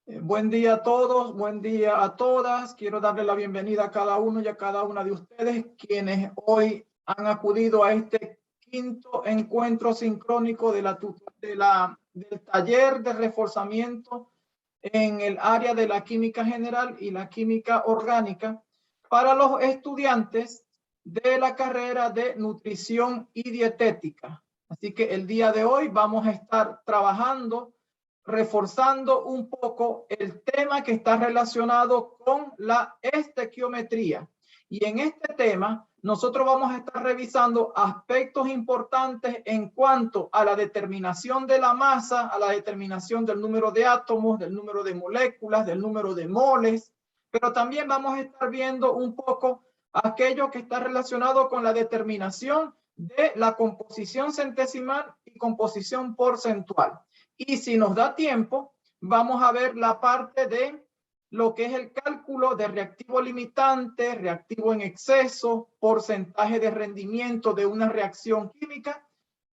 Buen día a todos, buen día a todas. Quiero darle la bienvenida a cada uno y a cada una de ustedes quienes hoy han acudido a este quinto encuentro sincrónico del taller de reforzamiento en el área de la química general y la química orgánica para los estudiantes de la carrera de nutrición y dietética. Así que el día de hoy vamos a estar trabajando reforzando un poco el tema que está relacionado con la estequiometría. Y en este tema, nosotros vamos a estar revisando aspectos importantes en cuanto a la determinación de la masa, a la determinación del número de átomos, del número de moléculas, del número de moles, pero también vamos a estar viendo un poco aquello que está relacionado con la determinación de la composición centesimal y composición porcentual. Y si nos da tiempo, vamos a ver la parte de lo que es el cálculo de reactivo limitante, reactivo en exceso, porcentaje de rendimiento de una reacción química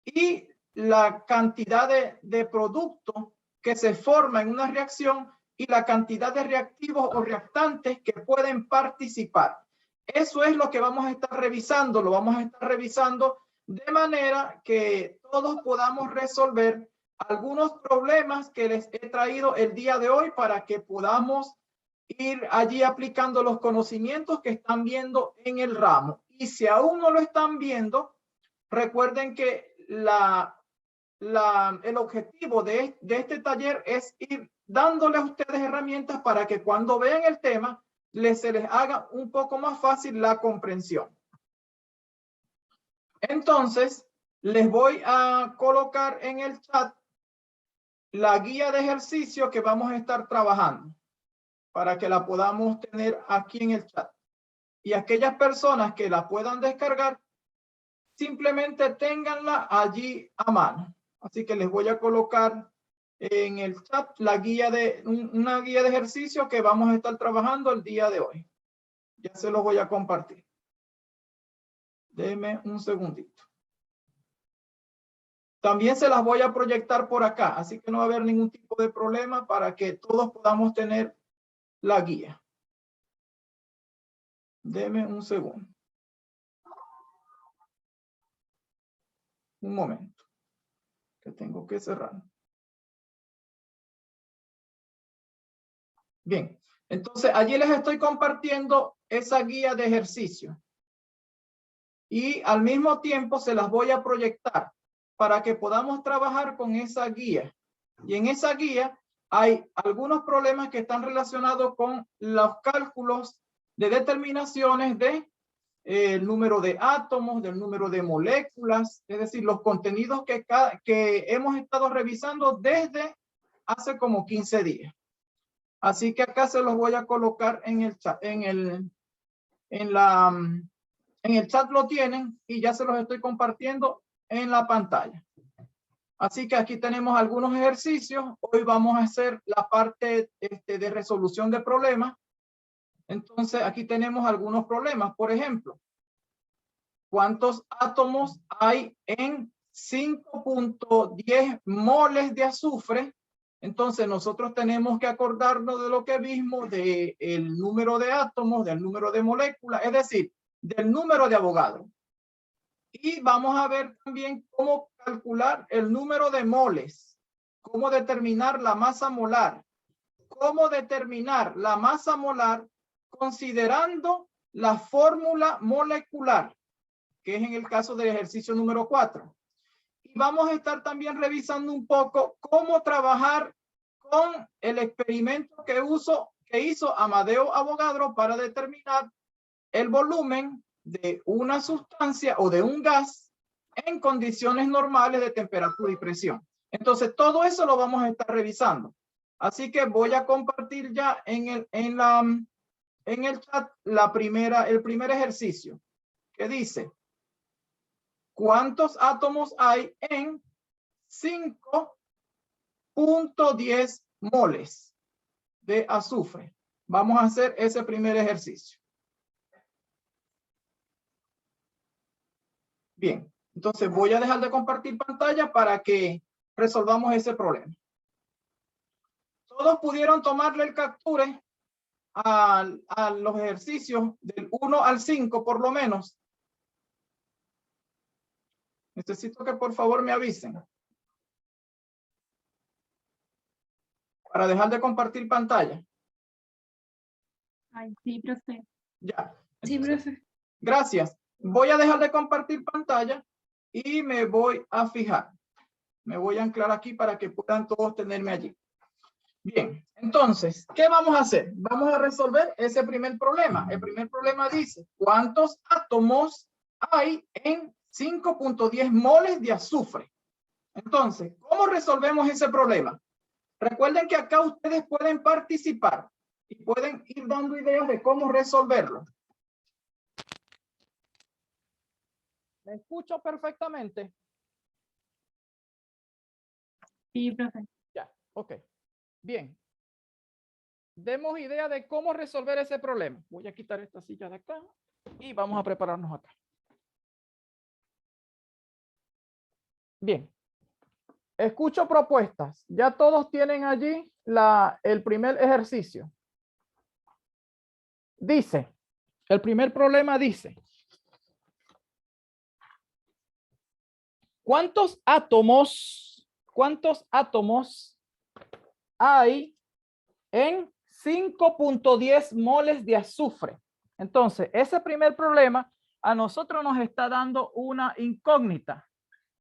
y la cantidad de producto que se forma en una reacción y la cantidad de reactivos o reactantes que pueden participar. Eso es lo que vamos a estar revisando, lo vamos a estar revisando de manera que todos podamos resolver algunos problemas que les he traído el día de hoy para que podamos ir allí aplicando los conocimientos que están viendo en el ramo. Y si aún no lo están viendo, recuerden que el objetivo de este taller es ir dándole a ustedes herramientas para que cuando vean el tema, se les haga un poco más fácil la comprensión. Entonces, les voy a colocar en el chat la guía de ejercicio que vamos a estar trabajando para que la podamos tener aquí en el chat. Y aquellas personas que la puedan descargar, simplemente ténganla allí a mano. Así que les voy a colocar en el chat la guía una guía de ejercicio que vamos a estar trabajando el día de hoy. Ya se los voy a compartir. Déjenme un segundito. También se las voy a proyectar por acá, así que no va a haber ningún tipo de problema para que todos podamos tener la guía. Deme un segundo. Un momento, que tengo que cerrar. Bien, entonces allí les estoy compartiendo esa guía de ejercicio. Y al mismo tiempo se las voy a proyectar para que podamos trabajar con esa guía. Y en esa guía hay algunos problemas que están relacionados con los cálculos de determinaciones de el número de átomos, del número de moléculas, es decir, los contenidos que hemos estado revisando desde hace como 15 días. Así que acá se los voy a colocar en el chat, en el chat lo tienen y ya se los estoy compartiendo en la pantalla. Así que aquí tenemos algunos ejercicios. Hoy vamos a hacer la parte de resolución de problemas. Entonces aquí tenemos algunos problemas. Por ejemplo, ¿cuántos átomos hay en 5.10 moles de azufre? Entonces nosotros tenemos que acordarnos de lo que vimos del número de átomos, del número de moléculas, es decir, del número de Avogadro. Y vamos a ver también cómo calcular el número de moles, cómo determinar la masa molar, cómo determinar la masa molar considerando la fórmula molecular, que es en el caso del ejercicio número 4. Y vamos a estar también revisando un poco cómo trabajar con el experimento que hizo Amadeo Avogadro para determinar el volumen de una sustancia o de un gas en condiciones normales de temperatura y presión. Entonces, todo eso lo vamos a estar revisando. Así que voy a compartir ya en el chat el primer ejercicio que dice: ¿cuántos átomos hay en 5.10 moles de azufre? Vamos a hacer ese primer ejercicio. Bien, entonces voy a dejar de compartir pantalla para que resolvamos ese problema. Todos todos pudieron tomarle el capture a los ejercicios del 1 al 5 por lo menos. Necesito que por favor me avisen para dejar de compartir pantalla. Ay, sí, profe. Ya. Sí, profe. Gracias. Voy a dejar de compartir pantalla y me voy a fijar. Me voy a anclar aquí para que puedan todos tenerme allí. Bien, entonces, ¿qué vamos a hacer? Vamos a resolver ese primer problema. El primer problema dice, ¿cuántos átomos hay en 5.10 moles de azufre? Entonces, ¿cómo resolvemos ese problema? Recuerden que acá ustedes pueden participar y pueden ir dando ideas de cómo resolverlo. ¿Me escucho perfectamente? Sí, profe. Ya, ok. Bien. Demos idea de cómo resolver ese problema. Voy a quitar esta silla de acá y vamos a prepararnos acá. Bien. Escucho propuestas. Ya todos tienen allí el primer ejercicio. Dice, el primer problema dice, ¿cuántos átomos hay en 5.10 moles de azufre? Entonces, ese primer problema a nosotros nos está dando una incógnita.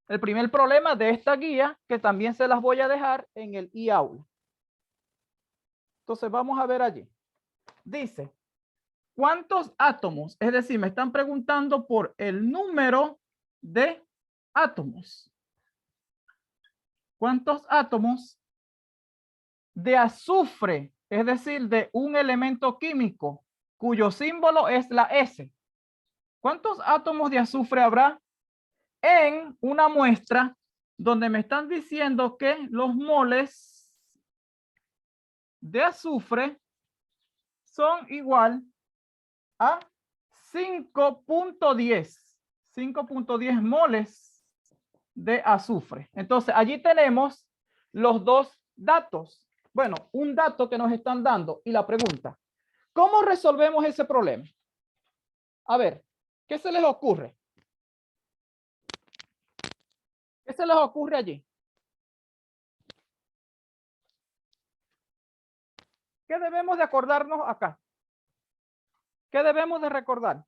El primer problema de esta guía, que también se las voy a dejar en el e-aula. Entonces, vamos a ver allí. Dice, ¿cuántos átomos? Es decir, me están preguntando por el número de átomos. ¿Cuántos átomos de azufre? Es decir, de un elemento químico cuyo símbolo es la S. ¿Cuántos átomos de azufre habrá en una muestra donde me están diciendo que los moles de azufre son igual a 5.10 moles de azufre? Entonces, allí tenemos los dos datos. Bueno, un dato que nos están dando y la pregunta, ¿cómo resolvemos ese problema? A ver, ¿qué se les ocurre? ¿Qué se les ocurre allí? ¿Qué debemos de acordarnos acá? ¿Qué debemos de recordar?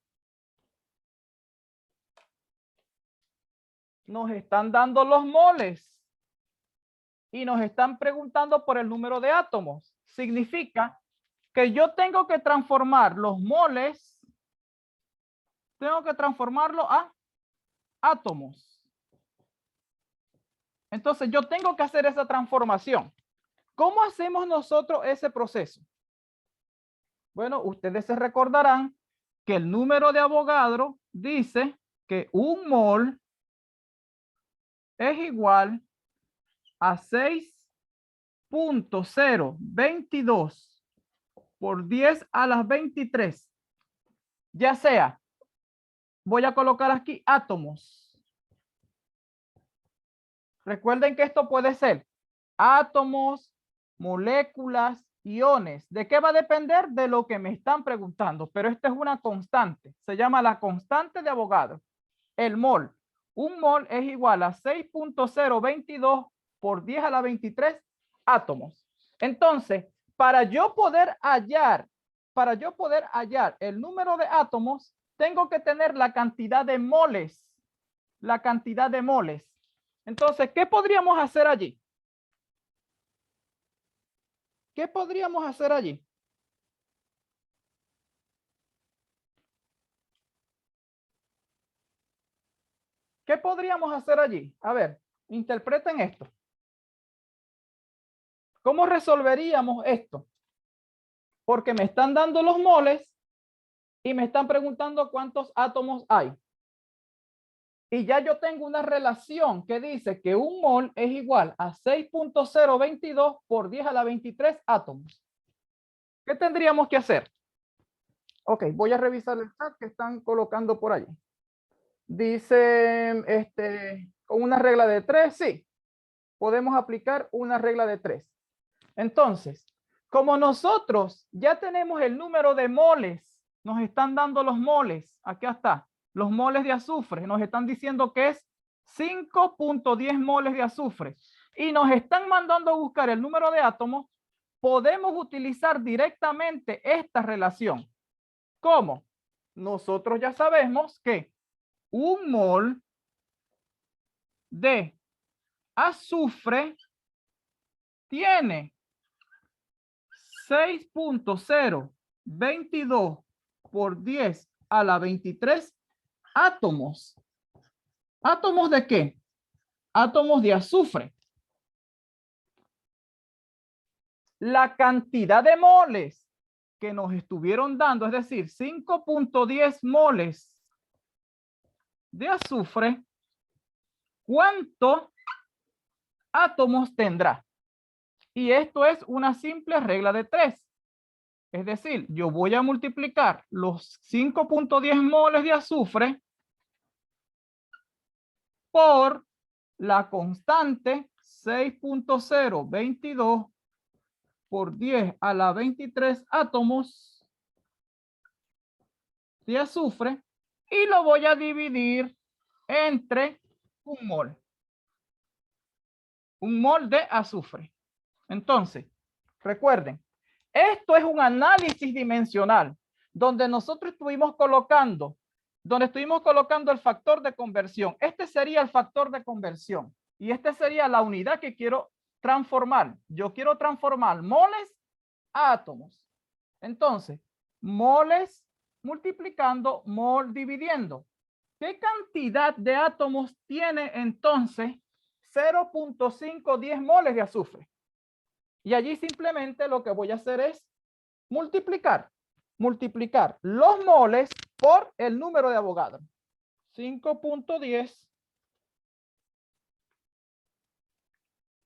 Nos están dando los moles y nos están preguntando por el número de átomos. Significa que yo tengo que transformar los moles, tengo que transformarlo a átomos. Entonces yo tengo que hacer esa transformación. ¿Cómo hacemos nosotros ese proceso? Bueno, ustedes se recordarán que el número de Avogadro dice que un mol es igual a 6.022 por 10 a la 23. Ya sea, voy a colocar aquí átomos. Recuerden que esto puede ser átomos, moléculas, iones. ¿De qué va a depender? De lo que me están preguntando. Pero esta es una constante. Se llama la constante de Avogadro. El mol. Un mol es igual a 6.022 por 10 a la 23 átomos. Entonces, para yo poder hallar el número de átomos, tengo que tener la cantidad de moles. La cantidad de moles. Entonces, ¿qué podríamos hacer allí? ¿Qué podríamos hacer allí? ¿Qué podríamos hacer allí? A ver, interpreten esto. ¿Cómo resolveríamos esto? Porque me están dando los moles y me están preguntando cuántos átomos hay. Y ya yo tengo una relación que dice que un mol es igual a 6.022 por 10 a la 23 átomos. ¿Qué tendríamos que hacer? Ok, voy a revisar el chat que están colocando por allí. Dice, con una regla de 3, sí. Podemos aplicar una regla de 3. Entonces, como nosotros ya tenemos el número de moles, nos están dando los moles, aquí está, los moles de azufre, nos están diciendo que es 5.10 moles de azufre y nos están mandando a buscar el número de átomos, podemos utilizar directamente esta relación. ¿Cómo? Nosotros ya sabemos que un mol de azufre tiene 6.022 por 10 a la 23 átomos. ¿Átomos de qué? Átomos de azufre. La cantidad de moles que nos estuvieron dando, es decir, 5.10 moles de azufre, ¿cuántos átomos tendrá? Y esto es una simple regla de 3. Es decir, yo voy a multiplicar los 5.10 moles de azufre por la constante 6.022 por 10 a la 23 átomos de azufre y lo voy a dividir entre un mol. Un mol de azufre. Entonces, recuerden, esto es un análisis dimensional donde nosotros estuvimos colocando el factor de conversión. Este sería el factor de conversión y este sería la unidad que quiero transformar. Yo quiero transformar moles a átomos. Entonces, moles multiplicando, mol dividiendo. ¿Qué cantidad de átomos tiene entonces 0.510 moles de azufre? Y allí simplemente lo que voy a hacer es multiplicar los moles por el número de Avogadro. 5.10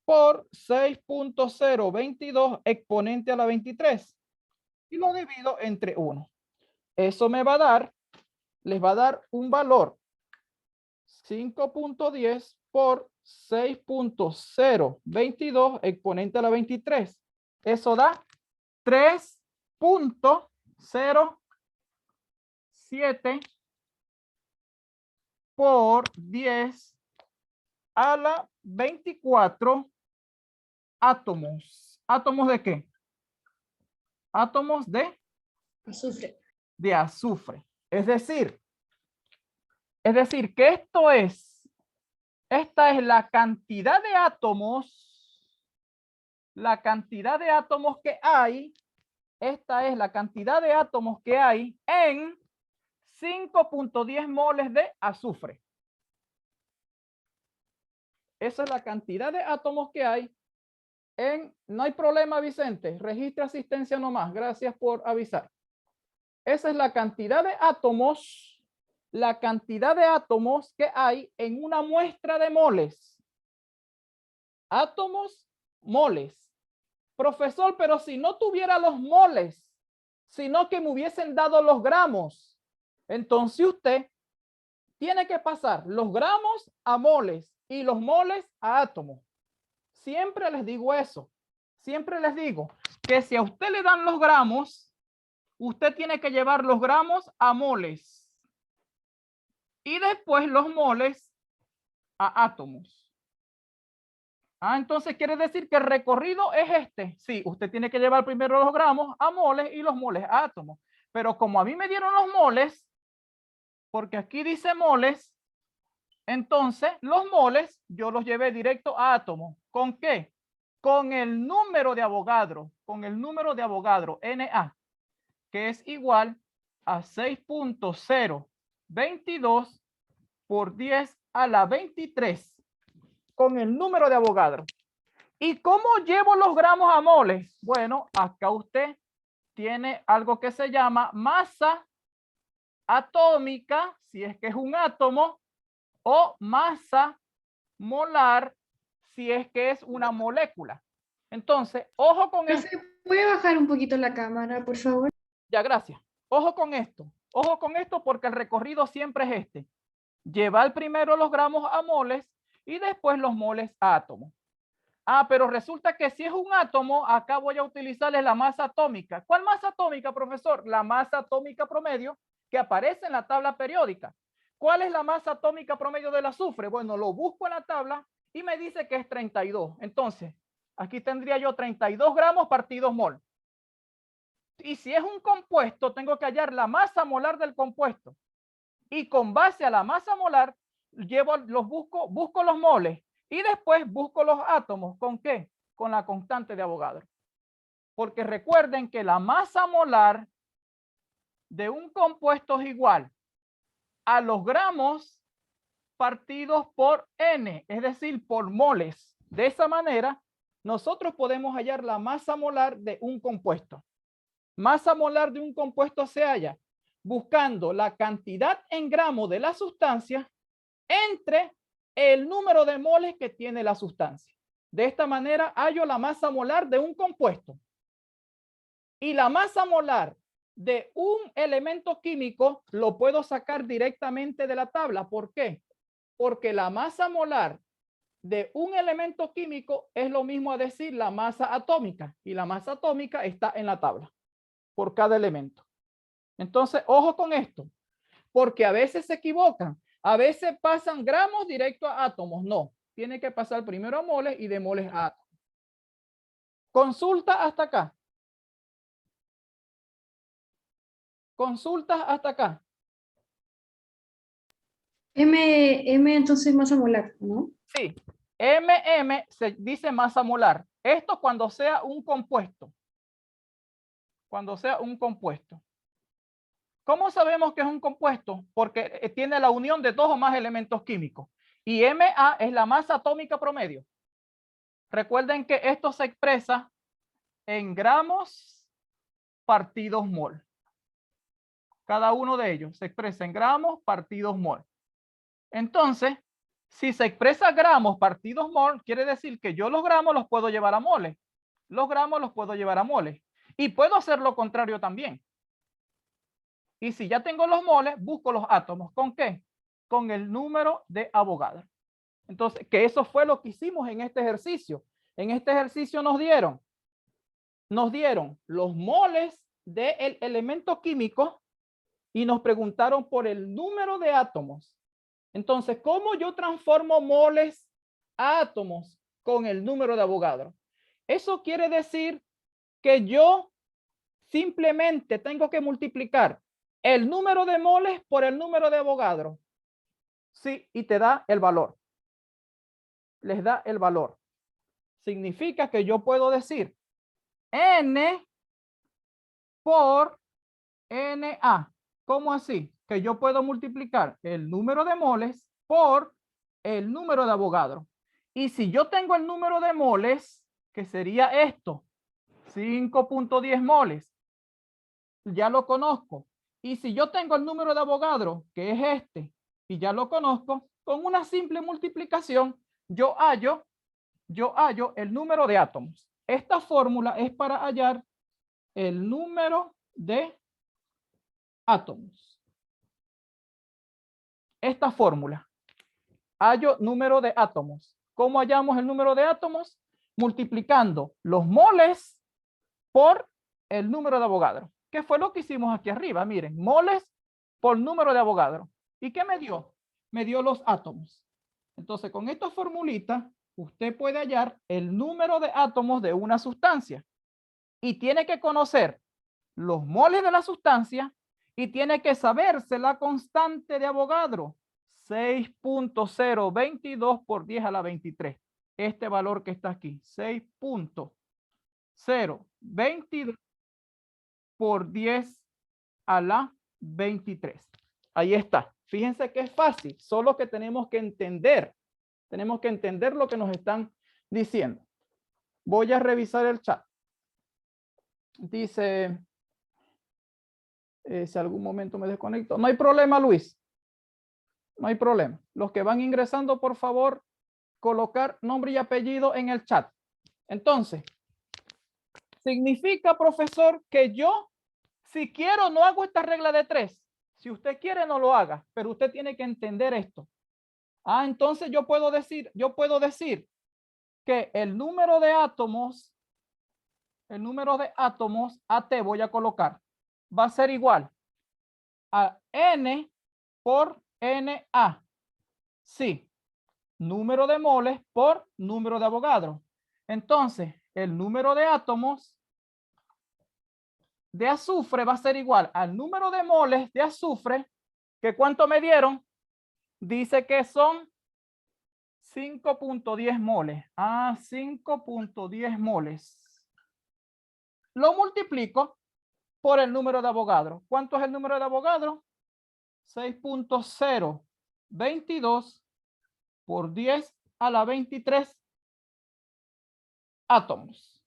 por 6.022 exponente a la 23. Y lo divido entre 1. Eso me va a dar, les va a dar un valor 5.10 por 6.022 exponente a la 23. Eso da 3.07 por 10 a la 24 átomos. ¿Átomos de qué? Átomos de Azufre. De azufre. Es decir que esta es la cantidad de átomos, que hay, esta es la cantidad de átomos que hay en 5.10 moles de azufre. Esa es la cantidad de átomos que hay en, no hay problema, Vicente, registre asistencia nomás, gracias por avisar. Esa es la cantidad de átomos, que hay en una muestra de moles. Átomos, moles. Profesor, pero si no tuviera los moles, sino que me hubiesen dado los gramos, entonces usted tiene que pasar los gramos a moles y los moles a átomos. Siempre les digo eso. Siempre les digo que si a usted le dan los gramos, usted tiene que llevar los gramos a moles y después los moles a átomos. Entonces quiere decir que el recorrido es este. Sí, usted tiene que llevar primero los gramos a moles y los moles a átomos. Pero como a mí me dieron los moles, porque aquí dice moles, entonces los moles yo los llevé directo a átomos. ¿Con qué? Con el número de Avogadro, Na, que es igual a 6.022 por 10 a la 23. Con el número de Avogadro. ¿Y cómo llevo los gramos a moles? Bueno, acá usted tiene algo que se llama masa atómica, si es que es un átomo, o masa molar, si es que es una molécula. Entonces, ojo con esto. ¿Puede bajar un poquito la cámara, por favor? Ya, gracias. Ojo con esto. Ojo con esto porque el recorrido siempre es este. Llevar primero los gramos a moles y después los moles a átomos. Ah, pero resulta que si es un átomo, acá voy a utilizarles la masa atómica. ¿Cuál masa atómica, profesor? La masa atómica promedio que aparece en la tabla periódica. ¿Cuál es la masa atómica promedio del azufre? Bueno, lo busco en la tabla y me dice que es 32. Entonces, aquí tendría yo 32 gramos partidos mol. Y si es un compuesto, tengo que hallar la masa molar del compuesto. Y con base a la masa molar, busco los moles. Y después busco los átomos. ¿Con qué? Con la constante de Avogadro. Porque recuerden que la masa molar de un compuesto es igual a los gramos partidos por N, es decir, por moles. De esa manera, nosotros podemos hallar la masa molar de un compuesto. Masa molar de un compuesto se halla buscando la cantidad en gramos de la sustancia entre el número de moles que tiene la sustancia. De esta manera hallo la masa molar de un compuesto. Y la masa molar de un elemento químico lo puedo sacar directamente de la tabla. ¿Por qué? Porque la masa molar de un elemento químico es lo mismo a decir la masa atómica. Y la masa atómica está en la tabla por cada elemento. Entonces, ojo con esto, porque a veces se equivocan. A veces pasan gramos directo a átomos. No, tiene que pasar primero a moles y de moles a átomos. Consulta hasta acá. Consultas hasta acá. M entonces masa molar, ¿no? Sí, MM se dice masa molar. Esto cuando sea un compuesto. Cuando sea un compuesto. ¿Cómo sabemos que es un compuesto? Porque tiene la unión de dos o más elementos químicos. Y Ma es la masa atómica promedio. Recuerden que esto se expresa en gramos partidos mol. Cada uno de ellos se expresa en gramos partidos mol. Entonces, si se expresa gramos partidos mol, quiere decir que yo los gramos los puedo llevar a moles. Los gramos los puedo llevar a moles. Y puedo hacer lo contrario también. Y si ya tengo los moles, busco los átomos. ¿Con qué? Con el número de Avogadro. Entonces, que eso fue lo que hicimos en este ejercicio. En este ejercicio nos dieron los moles del elemento químico y nos preguntaron por el número de átomos. Entonces, ¿cómo yo transformo moles a átomos con el número de Avogadro? Eso quiere decir que yo simplemente tengo que multiplicar el número de moles por el número de Avogadro. Sí, y te da el valor. Les da el valor. Significa que yo puedo decir N por Na. ¿Cómo así? Que yo puedo multiplicar el número de moles por el número de Avogadro. Y si yo tengo el número de moles, que sería esto, 5.10 moles, ya lo conozco. Y si yo tengo el número de Avogadro, que es este, y ya lo conozco, con una simple multiplicación, yo hallo el número de átomos. Esta fórmula es para hallar el número de átomos. Esta fórmula. Hallo número de átomos. ¿Cómo hallamos el número de átomos? Multiplicando los moles por el número de Avogadro. ¿Qué fue lo que hicimos aquí arriba? Miren, moles por número de Avogadro. ¿Y qué me dio? Me dio los átomos. Entonces, con esta formulita, usted puede hallar el número de átomos de una sustancia. Y tiene que conocer los moles de la sustancia y tiene que saberse la constante de Avogadro. 6.022 por 10 a la 23. Este valor que está aquí. 6.022 por 10 a la 23. Ahí está. Fíjense que es fácil, solo que tenemos que entender lo que nos están diciendo. Voy a revisar el chat. Dice, si algún momento me desconecto. No hay problema, Luis. No hay problema. Los que van ingresando, por favor, colocar nombre y apellido en el chat. Entonces, significa, profesor, que yo, si quiero, no hago esta regla de 3. Si usted quiere, no lo haga, pero usted tiene que entender esto. Ah, entonces yo puedo decir que el número de átomos, AT voy a colocar, va a ser igual a N por Na. Sí, número de moles por número de Avogadro. Entonces, el número de átomos de azufre va a ser igual al número de moles de azufre, que ¿cuánto me dieron? Dice que son 5.10 moles. 5.10 moles. Lo multiplico por el número de Avogadro. ¿Cuánto es el número de Avogadro? 6.022 por 10 a la 23 átomos.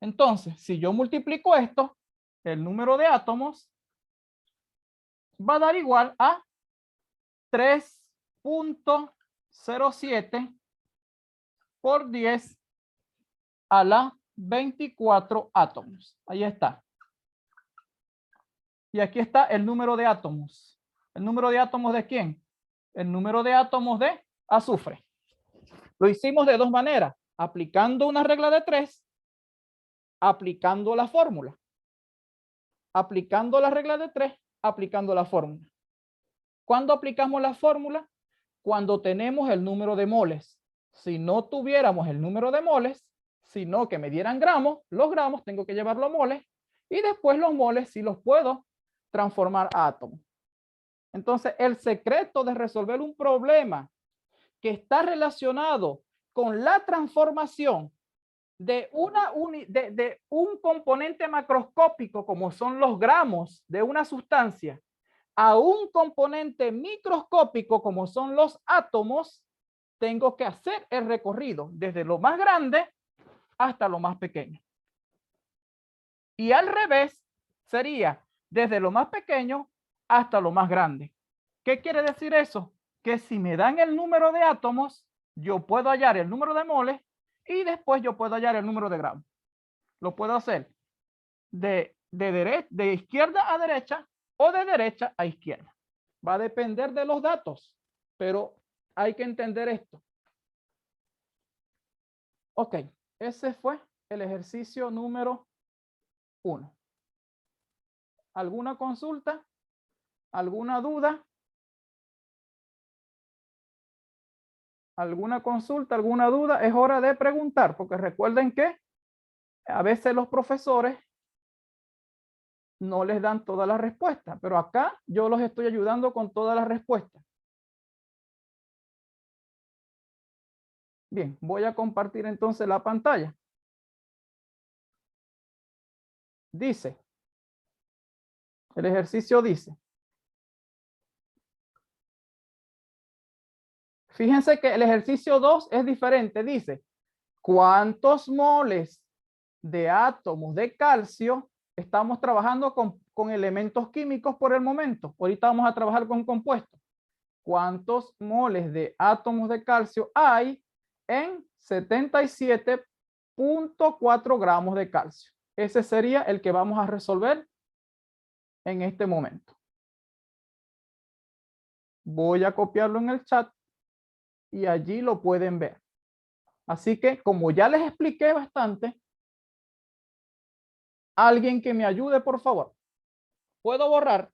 Entonces, si yo multiplico esto, el número de átomos va a dar igual a 3.07 por 10 a la 24 átomos. Ahí está. Y aquí está el número de átomos. ¿El número de átomos de quién? El número de átomos de azufre. Lo hicimos de dos maneras. Aplicando una regla de 3, aplicando la fórmula. Aplicando la regla de 3, aplicando la fórmula. ¿Cuándo aplicamos la fórmula? Cuando tenemos el número de moles. Si no tuviéramos el número de moles, sino que me dieran gramos, los gramos tengo que llevarlo a moles y después los moles sí los puedo transformar a átomos. Entonces, el secreto de resolver un problema que está relacionado con la transformación de un componente macroscópico como son los gramos de una sustancia a un componente microscópico como son los átomos, tengo que hacer el recorrido desde lo más grande hasta lo más pequeño. Y al revés sería desde lo más pequeño hasta lo más grande. ¿Qué quiere decir eso? Que si me dan el número de átomos, yo puedo hallar el número de moles y después yo puedo hallar el número de gramos. Lo puedo hacer de izquierda a derecha o de derecha a izquierda. Va a depender de los datos, pero hay que entender esto. Ok, ese fue el ejercicio número 1. ¿Alguna consulta? ¿Alguna duda? ¿Alguna consulta? ¿Alguna duda? Es hora de preguntar, porque recuerden que a veces los profesores no les dan todas las respuestas, pero acá yo los estoy ayudando con todas las respuestas. Bien, voy a compartir entonces la pantalla. Dice, el ejercicio dice, fíjense que el ejercicio 2 es diferente. Dice, ¿cuántos moles de átomos de calcio? Estamos trabajando con elementos químicos por el momento. Ahorita vamos a trabajar con compuestos. ¿Cuántos moles de átomos de calcio hay en 77.4 gramos de calcio? Ese sería el que vamos a resolver en este momento. Voy a copiarlo en el chat y allí lo pueden ver. Así que, como ya les expliqué bastante, alguien que me ayude, por favor. ¿Puedo borrar?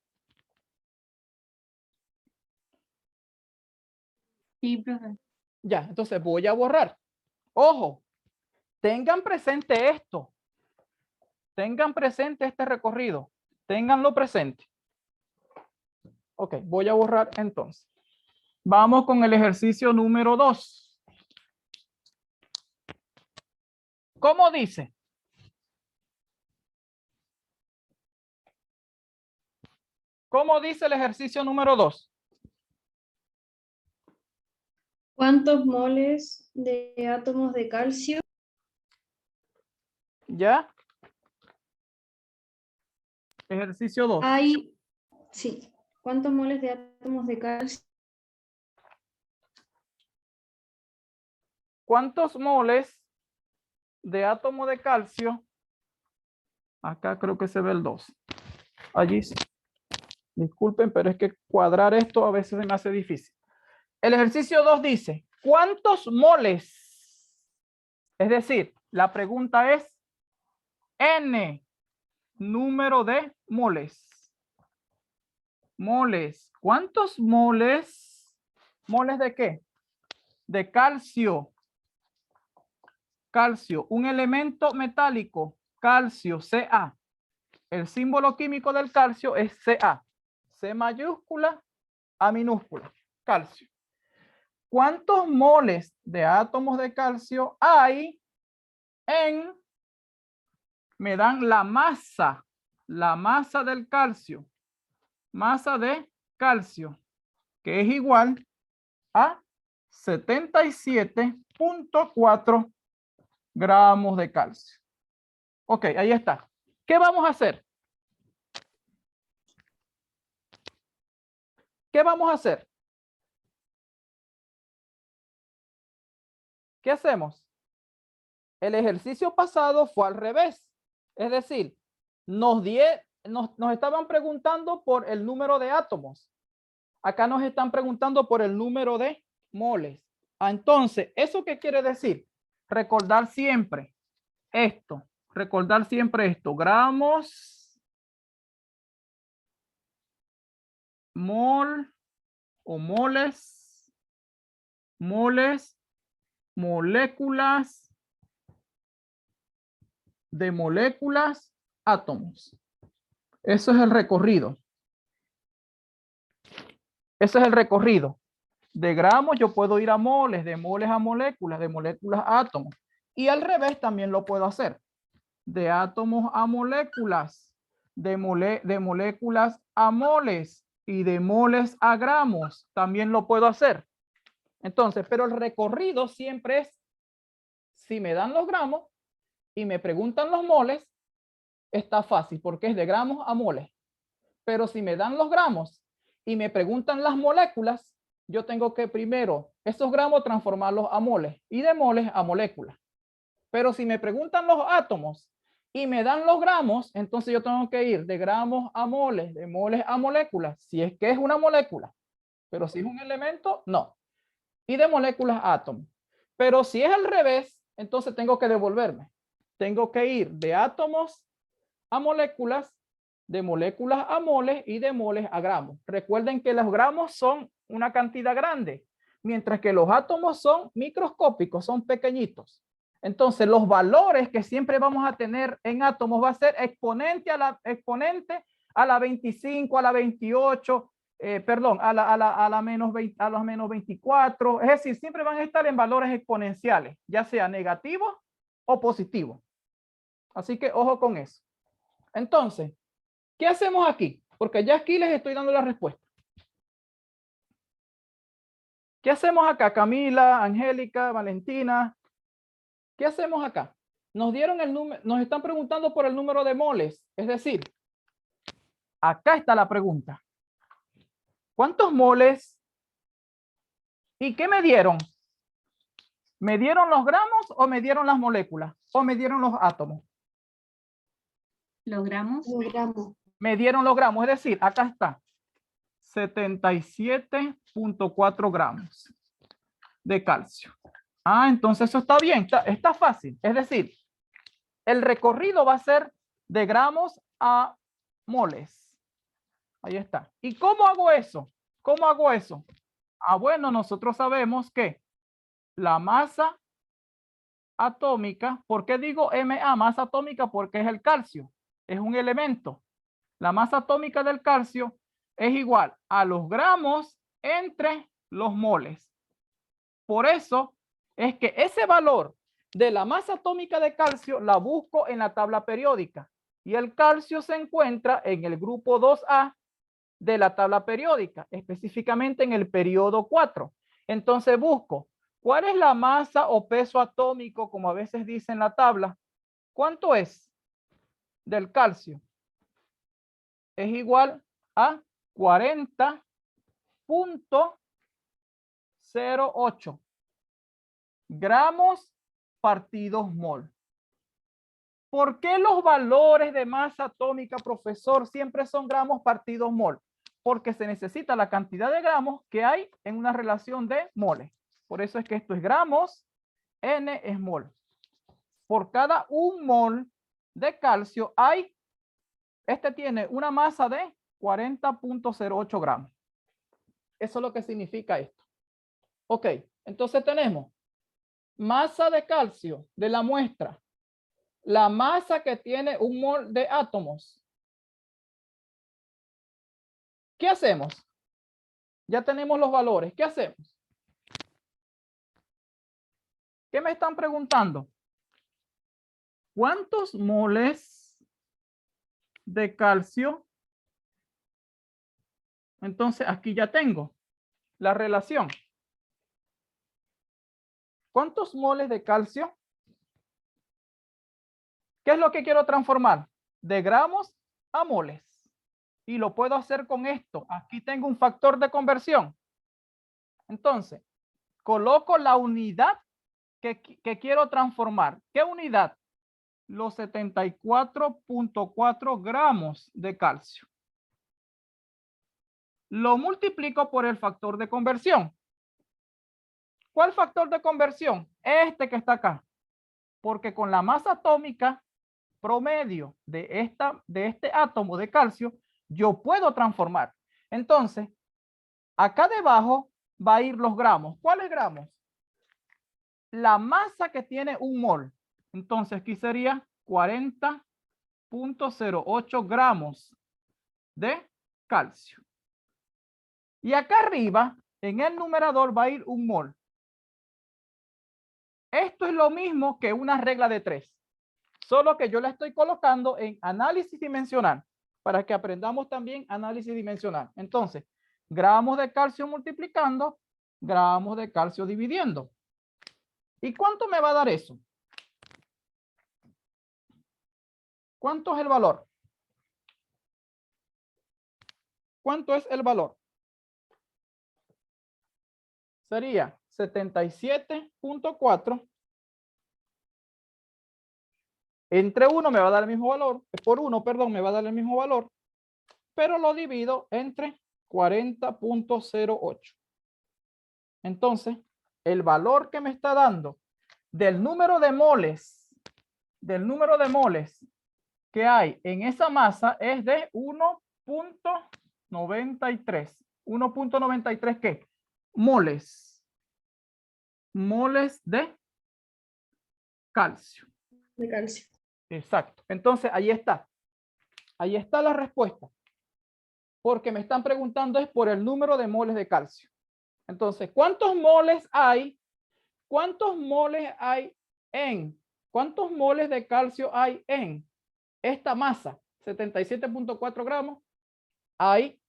Sí, profe. Ya, entonces voy a borrar. Ojo, tengan presente esto. Tengan presente este recorrido. Ténganlo presente. Ok, voy a borrar entonces. Vamos con el ejercicio número 2. ¿Cómo dice? ¿Cómo dice el ejercicio número 2? ¿Cuántos moles de átomos de calcio ¿Ya? Ejercicio 2. hay? Sí. ¿Cuántos moles de átomos de calcio? ¿Cuántos moles de átomo de calcio? Acá creo que se ve el 2. Allí sí. Disculpen, pero es que cuadrar esto a veces se me hace difícil. El ejercicio 2 dice, ¿Cuántos moles? Es decir, la pregunta es N número de moles. Moles. ¿Cuántos moles? ¿Moles de qué? De calcio. Calcio. Un elemento metálico. Calcio, Ca. El símbolo químico del calcio es Ca. C mayúscula, A minúscula. Calcio. ¿Cuántos moles de átomos de calcio hay en... Me dan la masa del calcio. Masa de calcio, que es igual a 77.4 gramos de calcio. Ok, ahí está. ¿Qué vamos a hacer? ¿Qué vamos a hacer? ¿Qué hacemos? El ejercicio pasado fue al revés. Es decir, nos estaban preguntando por el número de átomos. Acá nos están preguntando por el número de moles. Entonces, ¿eso qué quiere decir? Recordar siempre esto. Recordar siempre esto. Gramos, mol o moles, moléculas, de moléculas, átomos. Eso es el recorrido. Ese es el recorrido. De gramos yo puedo ir a moles, de moles a moléculas, de moléculas a átomos. Y al revés también lo puedo hacer. De átomos a moléculas, de moléculas a moles y de moles a gramos. También lo puedo hacer. Entonces, pero el recorrido siempre es, si me dan los gramos y me preguntan los moles, está fácil porque es de gramos a moles. Pero si me dan los gramos y me preguntan las moléculas, yo tengo que primero esos gramos transformarlos a moles y de moles a moléculas. Pero si me preguntan los átomos y me dan los gramos, entonces yo tengo que ir de gramos a moles, de moles a moléculas, si es que es una molécula. Pero si es un elemento, no. Y de moléculas a átomos. Pero si es al revés, entonces tengo que devolverme. Tengo que ir de átomos a moléculas, de moléculas a moles y de moles a gramos. Recuerden que los gramos son una cantidad grande, mientras que los átomos son microscópicos, son pequeñitos. Entonces, los valores que siempre vamos a tener en átomos va a ser exponente a la 25, a la 28, perdón, a la menos 20, a los menos 24. Es decir, siempre van a estar en valores exponenciales, ya sea negativos o positivos. Así que ojo con eso. Entonces, ¿qué hacemos aquí? Porque ya aquí les estoy dando la respuesta. ¿Qué hacemos acá? Camila, Angélica, Valentina. ¿Qué hacemos acá? Nos dieron el número, nos están preguntando por el número de moles. Es decir, acá está la pregunta. ¿Cuántos moles? ¿Y qué me dieron? ¿Me dieron los gramos o me dieron las moléculas? ¿O me dieron los átomos? Logramos. Me dieron los gramos, es decir, acá está. 77.4 gramos de calcio. Entonces eso está bien, está fácil. Es decir, el recorrido va a ser de gramos a moles. Ahí está. ¿Y cómo hago eso? ¿Cómo hago eso? Bueno, nosotros sabemos que la masa atómica, ¿por qué digo Ma? Masa atómica porque es el calcio, es un elemento. La masa atómica del calcio es igual a los gramos entre los moles. Por eso es que ese valor de la masa atómica de calcio la busco en la tabla periódica. Y el calcio se encuentra en el grupo 2A de la tabla periódica, específicamente en el periodo 4. Entonces busco, ¿cuál es la masa o peso atómico, como a veces dice en la tabla? ¿Cuánto es del calcio? Es igual a 40.08 gramos partidos mol. ¿Por qué los valores de masa atómica, profesor, siempre son gramos partidos mol? Porque se necesita la cantidad de gramos que hay en una relación de moles. Por eso es que esto es gramos, N es mol. Por cada 1 mol de calcio hay, este tiene una masa de 40.08 gramos. Eso es lo que significa esto. Ok, entonces tenemos masa de calcio de la muestra, la masa que tiene 1 mol de átomos. ¿Qué hacemos? Ya tenemos los valores. ¿Qué hacemos? ¿Qué me están preguntando? ¿Cuántos moles de calcio? Entonces aquí ya tengo la relación. ¿Cuántos moles de calcio? ¿Qué es lo que quiero transformar? De gramos a moles. Y lo puedo hacer con esto. Aquí tengo un factor de conversión. Entonces, coloco la unidad que quiero transformar. ¿Qué unidad? Los 74.4 gramos de calcio. Lo multiplico por el factor de conversión. ¿Cuál factor de conversión? Este que está acá. Porque con la masa atómica promedio de este átomo de calcio, yo puedo transformar. Entonces, acá debajo va a ir los gramos. ¿Cuáles gramos? La masa que tiene 1 mol. Entonces, aquí sería 40.08 gramos de calcio. Y acá arriba, en el numerador, va a ir 1 mol. Esto es lo mismo que una regla de 3. Solo que yo la estoy colocando en análisis dimensional para que aprendamos también análisis dimensional. Entonces, gramos de calcio multiplicando, gramos de calcio dividiendo. ¿Y cuánto me va a dar eso? ¿Cuánto es el valor? ¿Cuánto es el valor? Sería 77.4. Entre 1 me va a dar el mismo valor. Por 1, perdón, me va a dar el mismo valor. Pero lo divido entre 40.08. Entonces, el valor que me está dando del número de moles que hay en esa masa es de 1.93. 1.93 ¿qué? Moles. Moles de calcio. De calcio. Exacto. Entonces, ahí está. Ahí está la respuesta. Porque me están preguntando es por el número de moles de calcio. Entonces, ¿cuántos moles hay? ¿Cuántos moles de calcio hay en esta masa? 77.4 gramos. Hay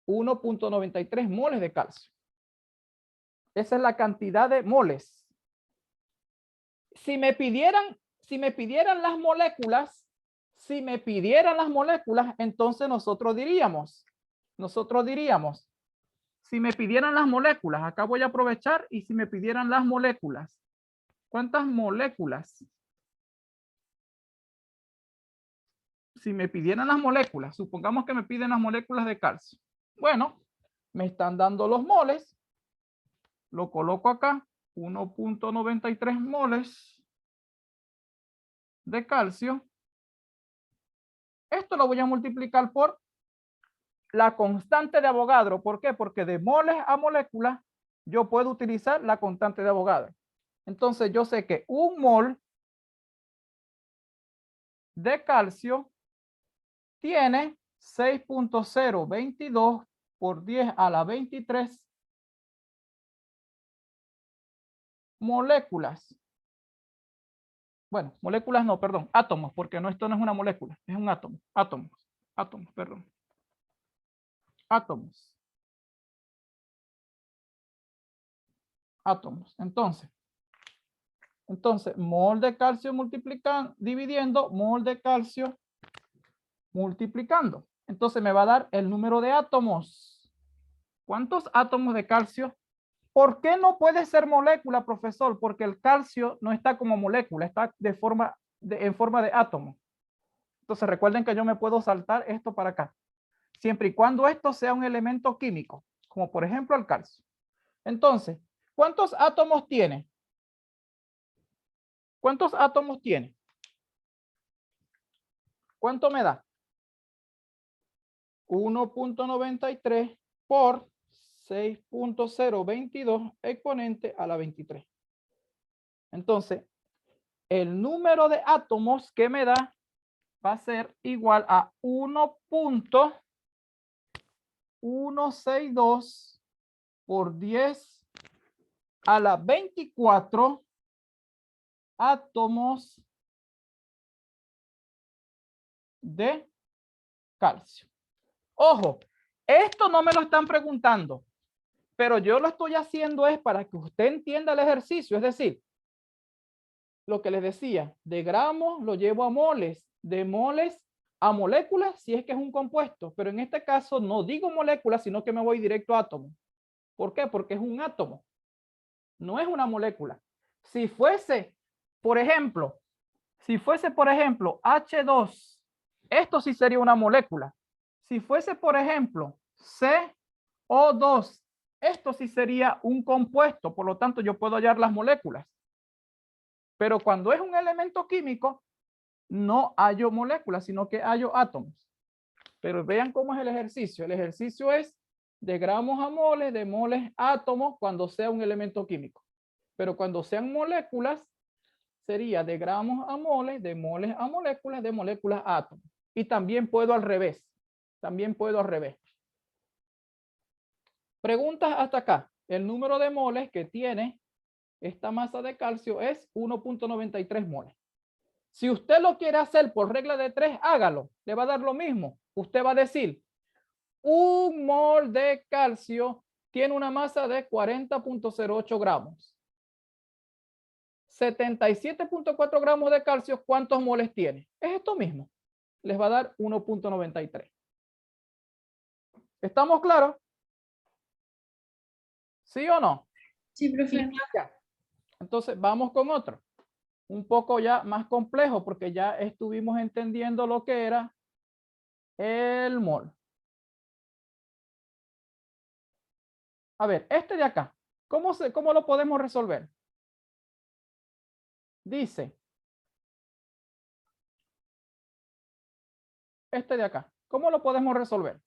1.93 moles de calcio. Esa es la cantidad de moles. Si me pidieran las moléculas, entonces nosotros diríamos, si me pidieran las moléculas, acá voy a aprovechar y si me pidieran las moléculas, ¿cuántas moléculas? Si me pidieran las moléculas, supongamos que me piden las moléculas de calcio. Bueno, me están dando los moles, lo coloco acá, 1.93 moles de calcio. Esto lo voy a multiplicar por la constante de Avogadro. ¿Por qué? Porque de moles a moléculas yo puedo utilizar la constante de Avogadro. Entonces yo sé que 1 mol de calcio tiene 6.022 por 10 a la 23 moléculas. Bueno, moléculas no, perdón, átomos, porque no, esto no es una molécula, es un átomo. Átomos, perdón. Átomos. Entonces, mol de calcio dividiendo, mol de calcio multiplicando. Entonces me va a dar el número de átomos. ¿Cuántos átomos de calcio? ¿Por qué no puede ser molécula, profesor? Porque el calcio no está como molécula, está en forma de átomo. Entonces recuerden que yo me puedo saltar esto para acá. Siempre y cuando esto sea un elemento químico, como por ejemplo el calcio. Entonces, ¿Cuántos átomos tiene? ¿Cuántos átomos tiene? ¿Cuánto me da? 1.93 por 6.022 exponente a la 23. Entonces, el número de átomos que me da va a ser igual a 1.162 por 10 a la 24 átomos de calcio. Ojo, esto no me lo están preguntando, pero yo lo estoy haciendo es para que usted entienda el ejercicio. Es decir, lo que les decía, de gramos lo llevo a moles, de moles a moléculas si es que es un compuesto, pero en este caso no digo moléculas, sino que me voy directo a átomo. ¿Por qué? Porque es un átomo, no es una molécula. Si fuese, por ejemplo, H2, esto sí sería una molécula. Si fuese, por ejemplo, CO2, esto sí sería un compuesto, por lo tanto yo puedo hallar las moléculas. Pero cuando es un elemento químico, no hallo moléculas, sino que hallo átomos. Pero vean cómo es el ejercicio. El ejercicio es de gramos a moles, de moles a átomos, cuando sea un elemento químico. Pero cuando sean moléculas, sería de gramos a moles, de moles a moléculas, de moléculas a átomos. Y también puedo al revés. Preguntas hasta acá. El número de moles que tiene esta masa de calcio es 1.93 moles. Si usted lo quiere hacer por regla de 3, hágalo. Le va a dar lo mismo. Usted va a decir, un mol de calcio tiene una masa de 40.08 gramos. 77.4 gramos de calcio, ¿cuántos moles tiene? Es esto mismo. Les va a dar 1.93. ¿Estamos claros? ¿Sí o no? Sí, profe. Ya. Entonces, vamos con otro. Un poco ya más complejo porque ya estuvimos entendiendo lo que era el mol. A ver, este de acá, ¿cómo lo podemos resolver? Dice, este de acá, ¿cómo lo podemos resolver?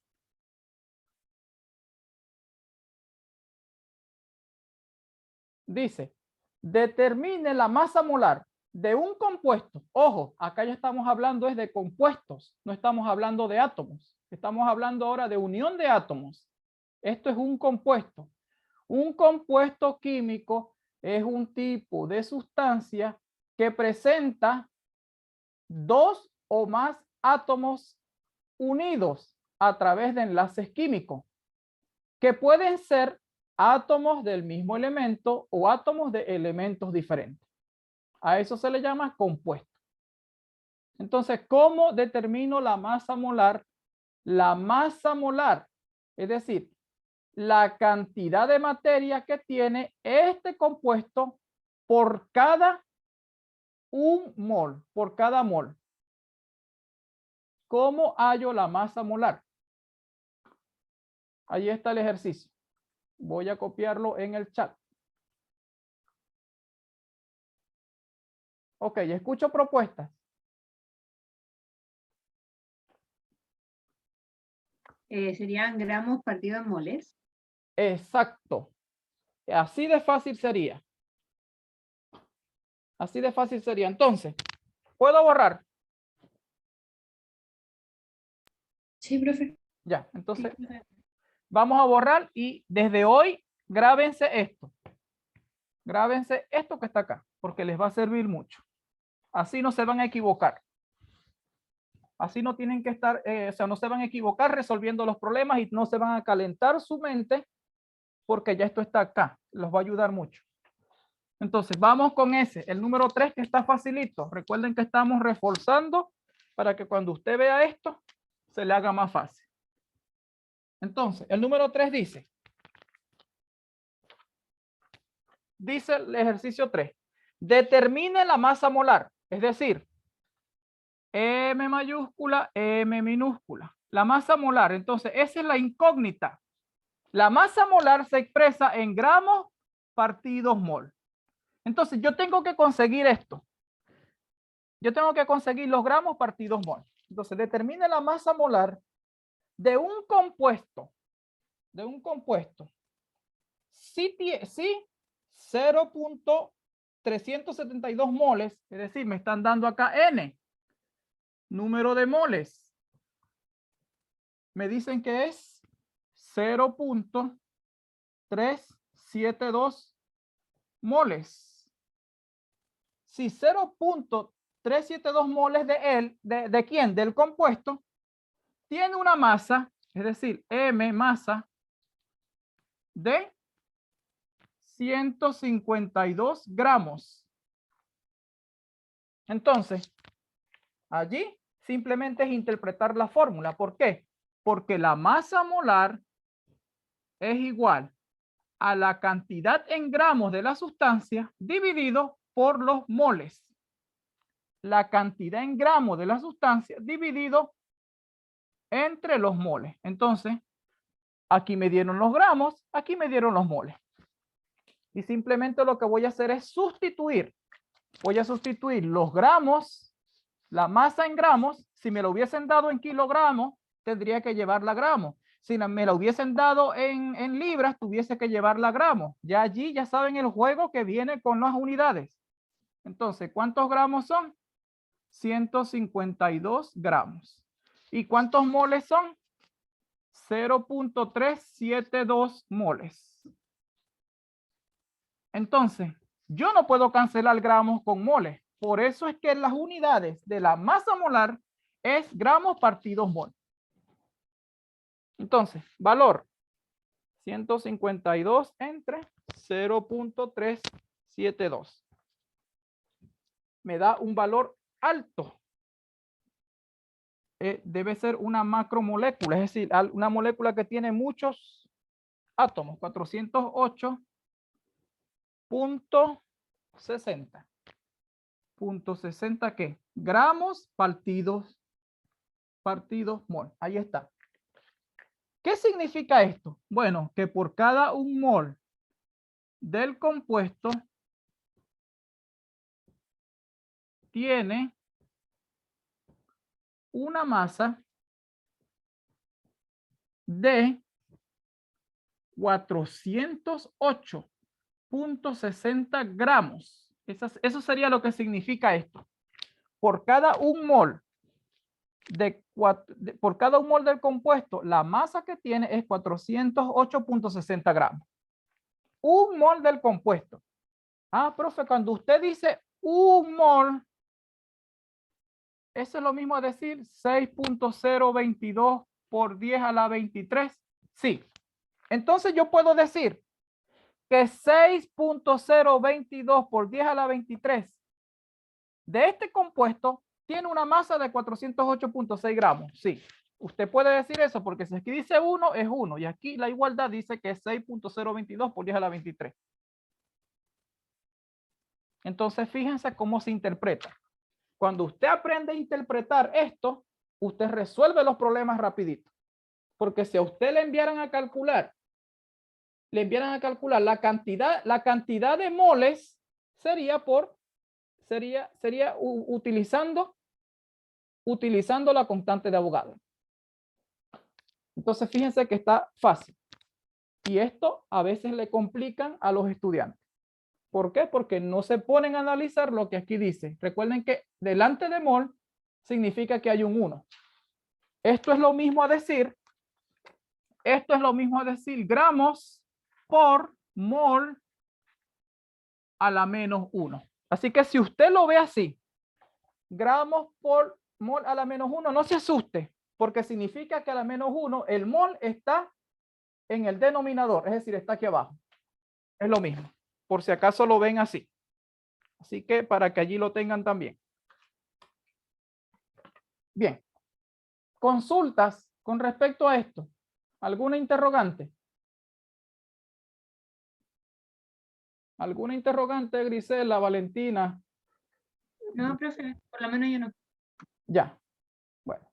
Dice, determine la masa molar de un compuesto. Ojo, acá ya estamos hablando es de compuestos, no estamos hablando de átomos. Estamos hablando ahora de unión de átomos. Esto es un compuesto. Un compuesto químico es un tipo de sustancia que presenta dos o más átomos unidos a través de enlaces químicos, que pueden ser átomos del mismo elemento o átomos de elementos diferentes. A eso se le llama compuesto. Entonces, ¿cómo determino la masa molar? La masa molar, es decir, la cantidad de materia que tiene este compuesto por cada por cada mol. ¿Cómo hallo la masa molar? Ahí está el ejercicio. Voy a copiarlo en el chat. Ok, escucho propuestas. Serían gramos partido en moles. Exacto. Así de fácil sería. Así de fácil sería. Entonces, ¿puedo borrar? Sí, profe. Ya, entonces vamos a borrar y desde hoy grábense esto. Grábense esto que está acá, porque les va a servir mucho. Así no se van a equivocar. Así no tienen que estar, o sea, no se van a equivocar resolviendo los problemas y no se van a calentar su mente porque ya esto está acá. Los va a ayudar mucho. Entonces, vamos con ese, el número 3 que está facilito. Recuerden que estamos reforzando para que cuando usted vea esto, se le haga más fácil. Entonces, el número 3 dice el ejercicio 3, determine la masa molar, es decir, M mayúscula, M minúscula. La masa molar, entonces, esa es la incógnita. La masa molar se expresa en gramos partidos mol. Entonces, yo tengo que conseguir esto. Yo tengo que conseguir los gramos partidos mol. Entonces, determine la masa molar de un compuesto. Si 0.372 moles, es decir, me están dando acá N, número de moles. Me dicen que es 0.372 moles. Si 0.372 moles ¿de quién? Del compuesto, tiene una masa, es decir, M masa de 152 gramos. Entonces, allí simplemente es interpretar la fórmula. ¿Por qué? Porque la masa molar es igual a la cantidad en gramos de la sustancia dividido por los moles. La cantidad en gramos de la sustancia dividido entre los moles. Entonces, aquí me dieron los gramos, aquí me dieron los moles. Y simplemente lo que voy a hacer es sustituir. Voy a sustituir los gramos, la masa en gramos. Si me lo hubiesen dado en kilogramos, tendría que llevarla a gramos. Si me la hubiesen dado en libras, tuviese que llevarla a gramos. Ya allí ya saben el juego que viene con las unidades. Entonces, ¿cuántos gramos son? 152 gramos. ¿Y cuántos moles son? 0.372 moles. Entonces, yo no puedo cancelar gramos con moles. Por eso es que las unidades de la masa molar es gramos partidos mol. Entonces, valor 152 entre 0.372. Me da un valor alto. Debe ser una macromolécula, es decir, una molécula que tiene muchos átomos, 408.60. .60 ¿qué? Gramos partidos mol. Ahí está. ¿Qué significa esto? Bueno, que por cada un mol del compuesto tiene una masa de 408.60 gramos. Eso sería lo que significa esto. Por cada un mol por cada un mol del compuesto, la masa que tiene es 408.60 gramos. Un mol del compuesto. Ah, profe, cuando usted dice un mol, eso es lo mismo a decir 6.022 por 10 a la 23. Sí. Entonces yo puedo decir que 6.022 por 10 a la 23 de este compuesto tiene una masa de 408.6 gramos. Sí, usted puede decir eso porque si aquí dice 1 es 1 y aquí la igualdad dice que es 6.022 por 10 a la 23. Entonces fíjense cómo se interpreta. Cuando usted aprende a interpretar esto, usted resuelve los problemas rapidito. Porque si a usted le enviaran a calcular la cantidad de moles, sería utilizando la constante de Avogadro. Entonces fíjense que está fácil. Y esto a veces le complican a los estudiantes. ¿Por qué? Porque no se ponen a analizar lo que aquí dice. Recuerden que delante de mol significa que hay un 1. Esto es lo mismo a decir gramos por mol a la menos 1. Así que si usted lo ve así, gramos por mol a la menos 1, no se asuste, porque significa que a la menos 1 el mol está en el denominador, es decir, está aquí abajo. Es lo mismo, por si acaso lo ven así. Así que para que allí lo tengan también. Bien. Consultas con respecto a esto. ¿Alguna interrogante? ¿Alguna interrogante, Grisela, Valentina? No, profe, por lo menos yo no. Ya. Bueno.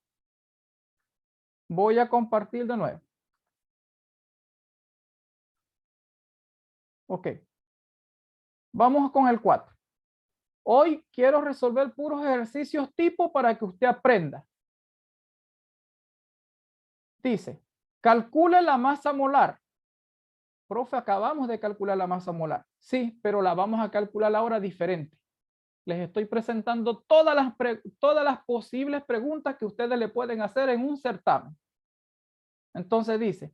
Voy a compartir de nuevo. Ok. Vamos con el 4. Hoy quiero resolver puros ejercicios tipo para que usted aprenda. Dice, calcule la masa molar. Profe, acabamos de calcular la masa molar. Sí, pero la vamos a calcular ahora diferente. Les estoy presentando todas las posibles preguntas que ustedes le pueden hacer en un certamen. Entonces dice,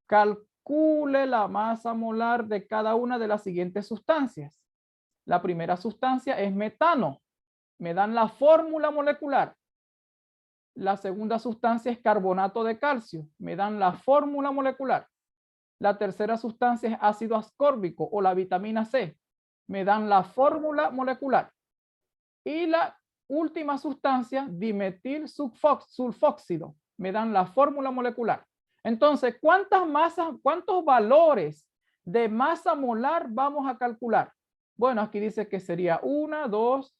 calcule la masa molar de cada una de las siguientes sustancias. La primera sustancia es metano. Me dan la fórmula molecular. La segunda sustancia es carbonato de calcio. Me dan la fórmula molecular. La tercera sustancia es ácido ascórbico o la vitamina C. Me dan la fórmula molecular. Y la última sustancia, dimetil sulfóxido. Me dan la fórmula molecular. Entonces, ¿cuántos valores de masa molar vamos a calcular? Bueno, aquí dice que sería 1, 2,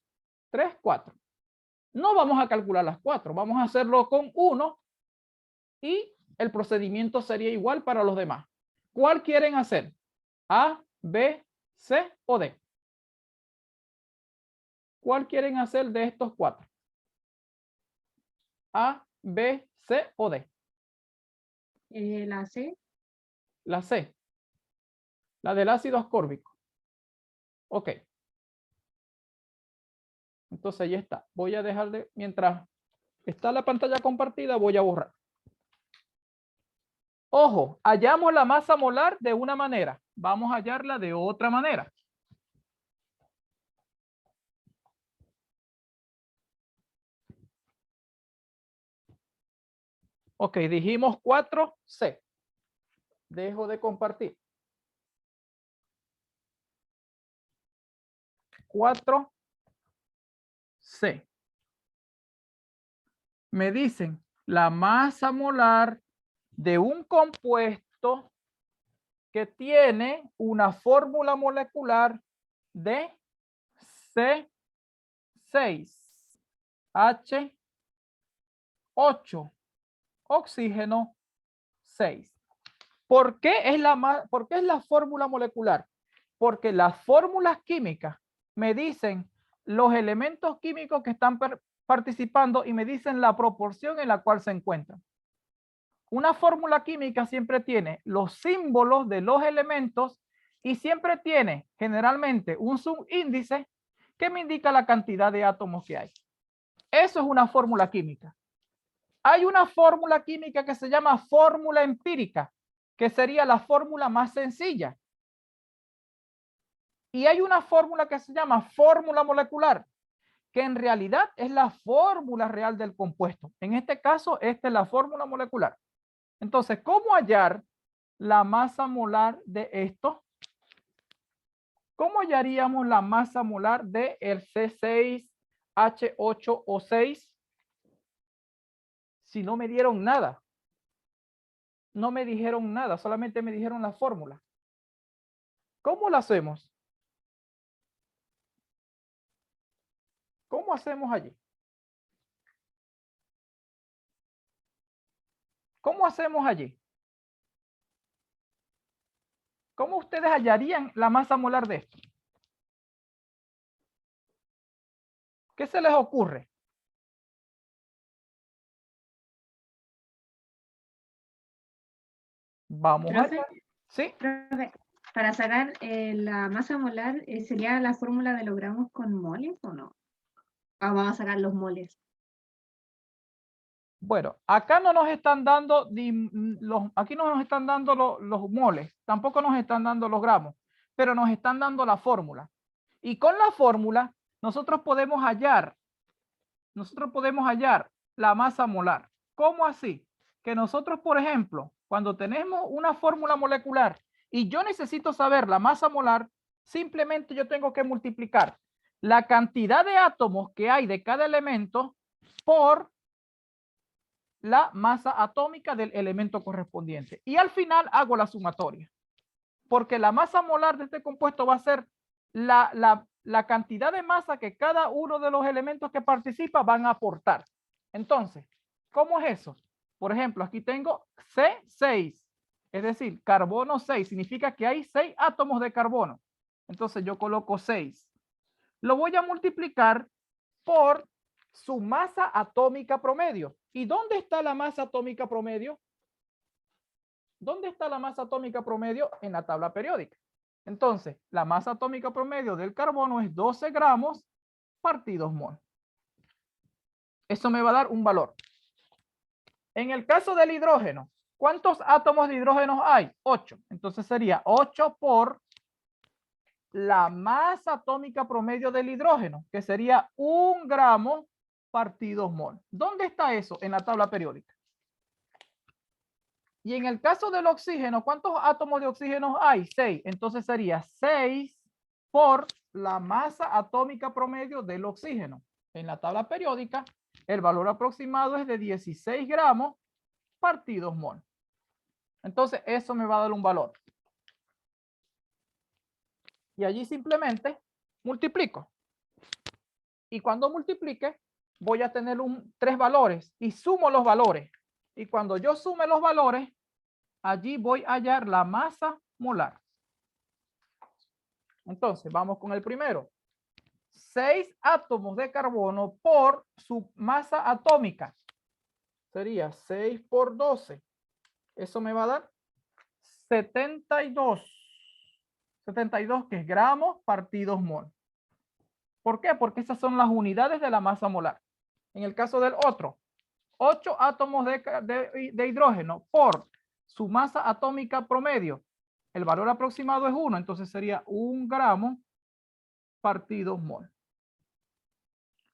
3, 4. No vamos a calcular las 4. Vamos a hacerlo con 1 y el procedimiento sería igual para los demás. ¿Cuál quieren hacer? ¿A, B, C o D? ¿Cuál quieren hacer de estos 4? A, B, C o D. La C. La C. La del ácido ascórbico. Ok. Entonces ya está. Voy a dejar de, mientras está la pantalla compartida, voy a borrar. Ojo, hallamos la masa molar de una manera. Vamos a hallarla de otra manera. Ok, dijimos 4C. Dejo de compartir. 4C. Me dicen la masa molar de un compuesto que tiene una fórmula molecular de C6H8, oxígeno 6. ¿Por qué es la fórmula molecular? Porque las fórmulas químicas me dicen los elementos químicos que están participando y me dicen la proporción en la cual se encuentran. Una fórmula química siempre tiene los símbolos de los elementos y siempre tiene generalmente un subíndice que me indica la cantidad de átomos que hay. Eso es una fórmula química. Hay una fórmula química que se llama fórmula empírica, que sería la fórmula más sencilla. Y hay una fórmula que se llama fórmula molecular, que en realidad es la fórmula real del compuesto. En este caso, esta es la fórmula molecular. Entonces, ¿cómo hallar la masa molar de esto? ¿Cómo hallaríamos la masa molar de el C6H8O6 si no me dieron nada? No me dijeron nada, solamente me dijeron la fórmula. ¿Cómo la hacemos? ¿Cómo hacemos allí? ¿Cómo hacemos allí? ¿Cómo ustedes hallarían la masa molar de esto? ¿Qué se les ocurre? Vamos a Profe, ver. ¿Sí? profe, para sacar la masa molar, ¿sería la fórmula de los gramos con moles o no? Ah, vamos a sacar los moles. Bueno, acá no nos están dando aquí no nos están dando los moles, tampoco nos están dando los gramos, pero nos están dando la fórmula. Y con la fórmula nosotros podemos hallar la masa molar. ¿Cómo así? Que nosotros, por ejemplo, cuando tenemos una fórmula molecular y yo necesito saber la masa molar, simplemente yo tengo que multiplicar la cantidad de átomos que hay de cada elemento por la masa atómica del elemento correspondiente. Y al final hago la sumatoria. Porque la masa molar de este compuesto va a ser la cantidad de masa que cada uno de los elementos que participa van a aportar. Entonces, ¿cómo es eso? Por ejemplo, aquí tengo C6, es decir, carbono 6, significa que hay 6 átomos de carbono. Entonces yo coloco 6. Lo voy a multiplicar por su masa atómica promedio. ¿Y dónde está la masa atómica promedio? ¿Dónde está la masa atómica promedio? En la tabla periódica. Entonces, la masa atómica promedio del carbono es 12 gramos partidos mol. Eso me va a dar un valor. En el caso del hidrógeno, ¿cuántos átomos de hidrógeno hay? 8. Entonces sería 8 por la masa atómica promedio del hidrógeno, que sería 1 gramo partidos mol. ¿Dónde está eso? En la tabla periódica. Y en el caso del oxígeno, ¿cuántos átomos de oxígeno hay? 6. Entonces sería 6 por la masa atómica promedio del oxígeno. En la tabla periódica, el valor aproximado es de 16 gramos partidos mol. Entonces, eso me va a dar un valor. Y allí simplemente multiplico. Y cuando multiplique, voy a tener 3 valores y sumo los valores. Y cuando yo sume los valores, allí voy a hallar la masa molar. Entonces, vamos con el primero. 6 átomos de carbono por su masa atómica. Sería 6 por 12. Eso me va a dar 72. 72 que es gramos partidos mol. ¿Por qué? Porque esas son las unidades de la masa molar. En el caso del otro, 8 átomos de hidrógeno por su masa atómica promedio. El valor aproximado es 1, entonces sería 1 gramo partidos mol.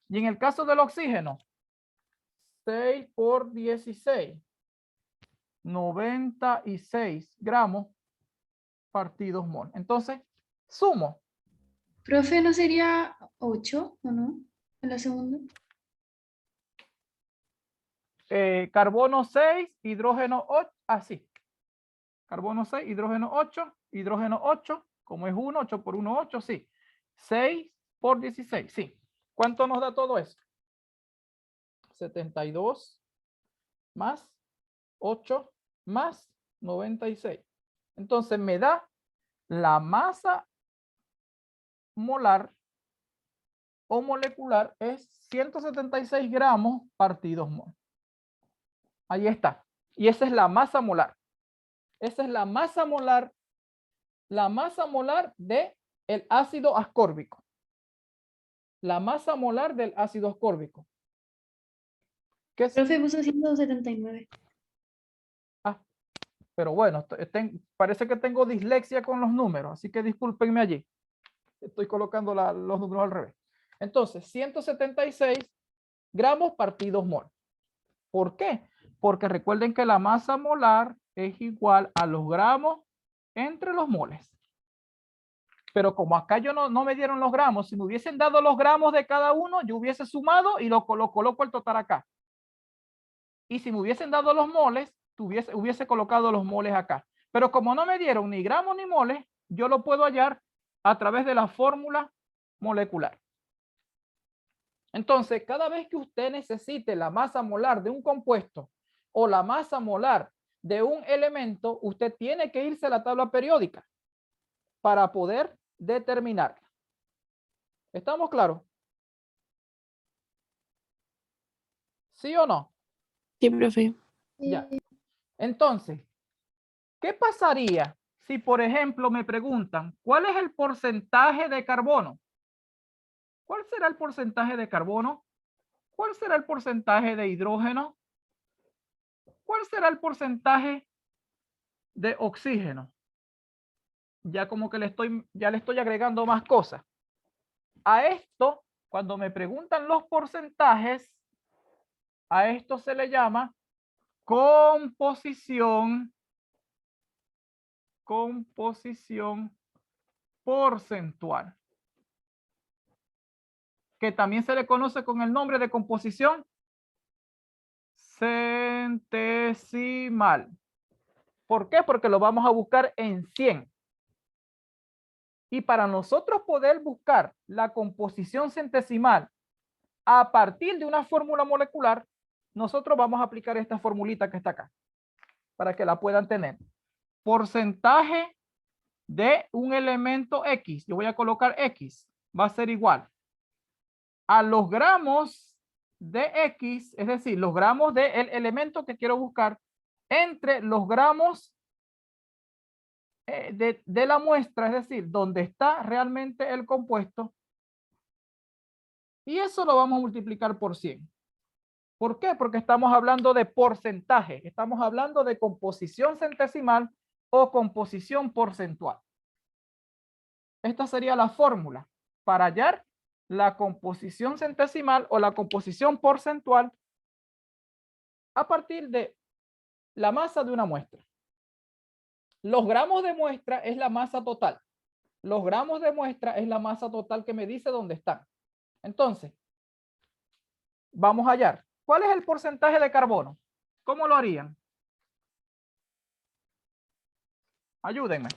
Y en el caso del oxígeno, 6 por 16, 96 gramos partidos mol. Entonces, sumo. Profe, ¿no sería 8 o no? En la segunda. Carbono 6, hidrógeno 8, así. Carbono 6, hidrógeno 8, como es 1, 8 por 1, 8, sí. 6 por 16, sí. ¿Cuánto nos da todo eso? 72 más 8 más 96. Entonces me da la masa molar o molecular es 176 gramos partidos mol. Ahí está. Y esa es la masa molar. Esa es la masa molar de el ácido ascórbico. La masa molar del ácido ascórbico. ¿Qué es? Profe, puso 179. Pero bueno, parece que tengo dislexia con los números, así que discúlpenme allí. Estoy colocando los números al revés. Entonces, 176 gramos partidos mol. ¿Por qué? Porque recuerden que la masa molar es igual a los gramos entre los moles. Pero como acá yo no me dieron los gramos, si me hubiesen dado los gramos de cada uno, yo hubiese sumado y lo coloco el total acá. Y si me hubiesen dado los moles, hubiese colocado los moles acá. Pero como no me dieron ni gramos ni moles, yo lo puedo hallar a través de la fórmula molecular. Entonces, cada vez que usted necesite la masa molar de un compuesto o la masa molar de un elemento, usted tiene que irse a la tabla periódica para poder determinarla. ¿Estamos claros? ¿Sí o no? Sí, profe. Ya. Entonces, ¿qué pasaría si, por ejemplo, me preguntan cuál es el porcentaje de carbono? ¿Cuál será el porcentaje de carbono? ¿Cuál será el porcentaje de hidrógeno? ¿Cuál será el porcentaje de oxígeno? Ya como que le estoy agregando más cosas. A esto, cuando me preguntan los porcentajes, a esto se le llama composición porcentual, que también se le conoce con el nombre de composición centesimal. ¿Por qué? Porque lo vamos a buscar en 100. Y para nosotros poder buscar la composición centesimal a partir de una fórmula molecular, nosotros vamos a aplicar esta formulita que está acá, para que la puedan tener. Porcentaje de un elemento X, yo voy a colocar X, va a ser igual a los gramos de X, es decir, los gramos del elemento que quiero buscar entre los gramos de la muestra, es decir, donde está realmente el compuesto. Y eso lo vamos a multiplicar por 100. ¿Por qué? Porque estamos hablando de porcentaje. Estamos hablando de composición centesimal o composición porcentual. Esta sería la fórmula para hallar la composición centesimal o la composición porcentual a partir de la masa de una muestra. Los gramos de muestra es la masa total. Los gramos de muestra es la masa total que me dice dónde están. Entonces, vamos a hallar. ¿Cuál es el porcentaje de carbono? ¿Cómo lo harían? Ayúdenme.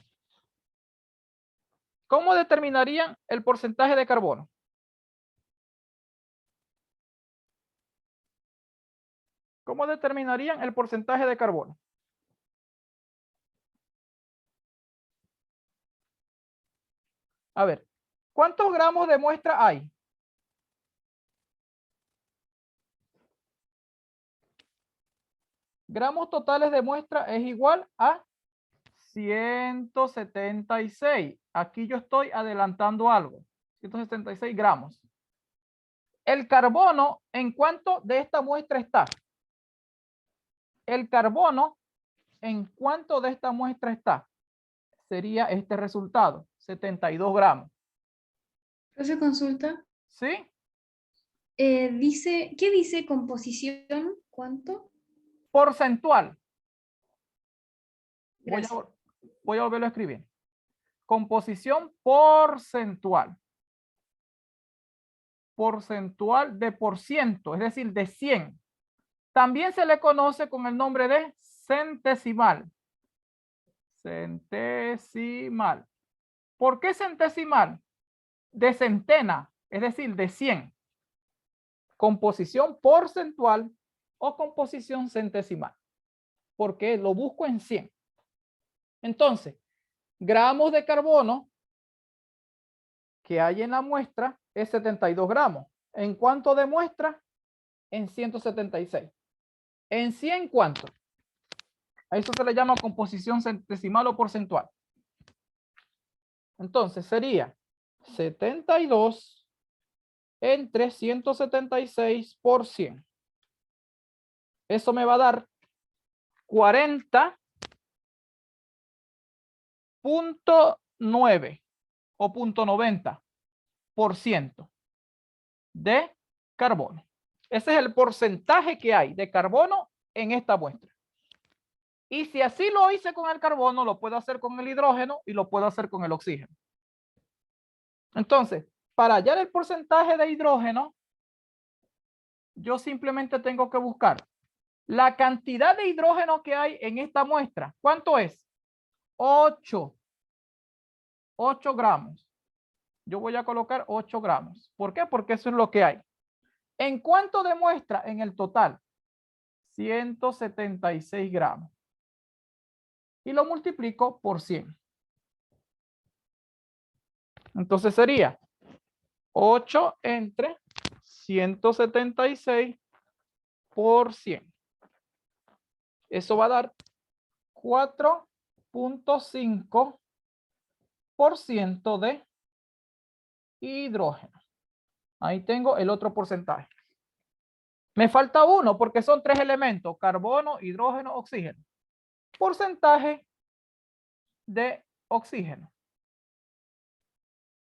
¿Cómo determinarían el porcentaje de carbono? ¿Cómo determinarían el porcentaje de carbono? A ver, ¿cuántos gramos de muestra hay? Gramos totales de muestra es igual a 176. Aquí yo estoy adelantando algo. 176 gramos. El carbono, ¿en cuánto de esta muestra está? El carbono, ¿en cuánto de esta muestra está? Sería este resultado, 72 gramos. Profe, consulta. ¿Sí? ¿Qué dice composición? ¿Cuánto? Porcentual. Gracias. Voy a volverlo a escribir. Composición porcentual. Porcentual de por ciento, es decir, de 100. También se le conoce con el nombre de centesimal. Centesimal. ¿Por qué centesimal? De centena, es decir, de 100. Composición porcentual o composición centesimal. Porque lo busco en 100. Entonces, gramos de carbono que hay en la muestra es 72 gramos. ¿En cuánto de muestra? En 176. ¿En 100 cuánto? A eso se le llama composición centesimal o porcentual. Entonces sería 72 entre 176 por 100. Eso me va a dar 40.9 o 0.90% de carbono. Ese es el porcentaje que hay de carbono en esta muestra. Y si así lo hice con el carbono, lo puedo hacer con el hidrógeno y lo puedo hacer con el oxígeno. Entonces, para hallar el porcentaje de hidrógeno, yo simplemente tengo que buscar la cantidad de hidrógeno que hay en esta muestra. ¿Cuánto es? 8 gramos. Yo voy a colocar 8 gramos. ¿Por qué? Porque eso es lo que hay. ¿En cuánto demuestra en el total? 176 gramos. Y lo multiplico por 100. Entonces sería 8 entre 176 por 100. Eso va a dar 4.5% de hidrógeno. Ahí tengo el otro porcentaje. Me falta uno porque son 3 elementos: carbono, hidrógeno, oxígeno. Porcentaje de oxígeno.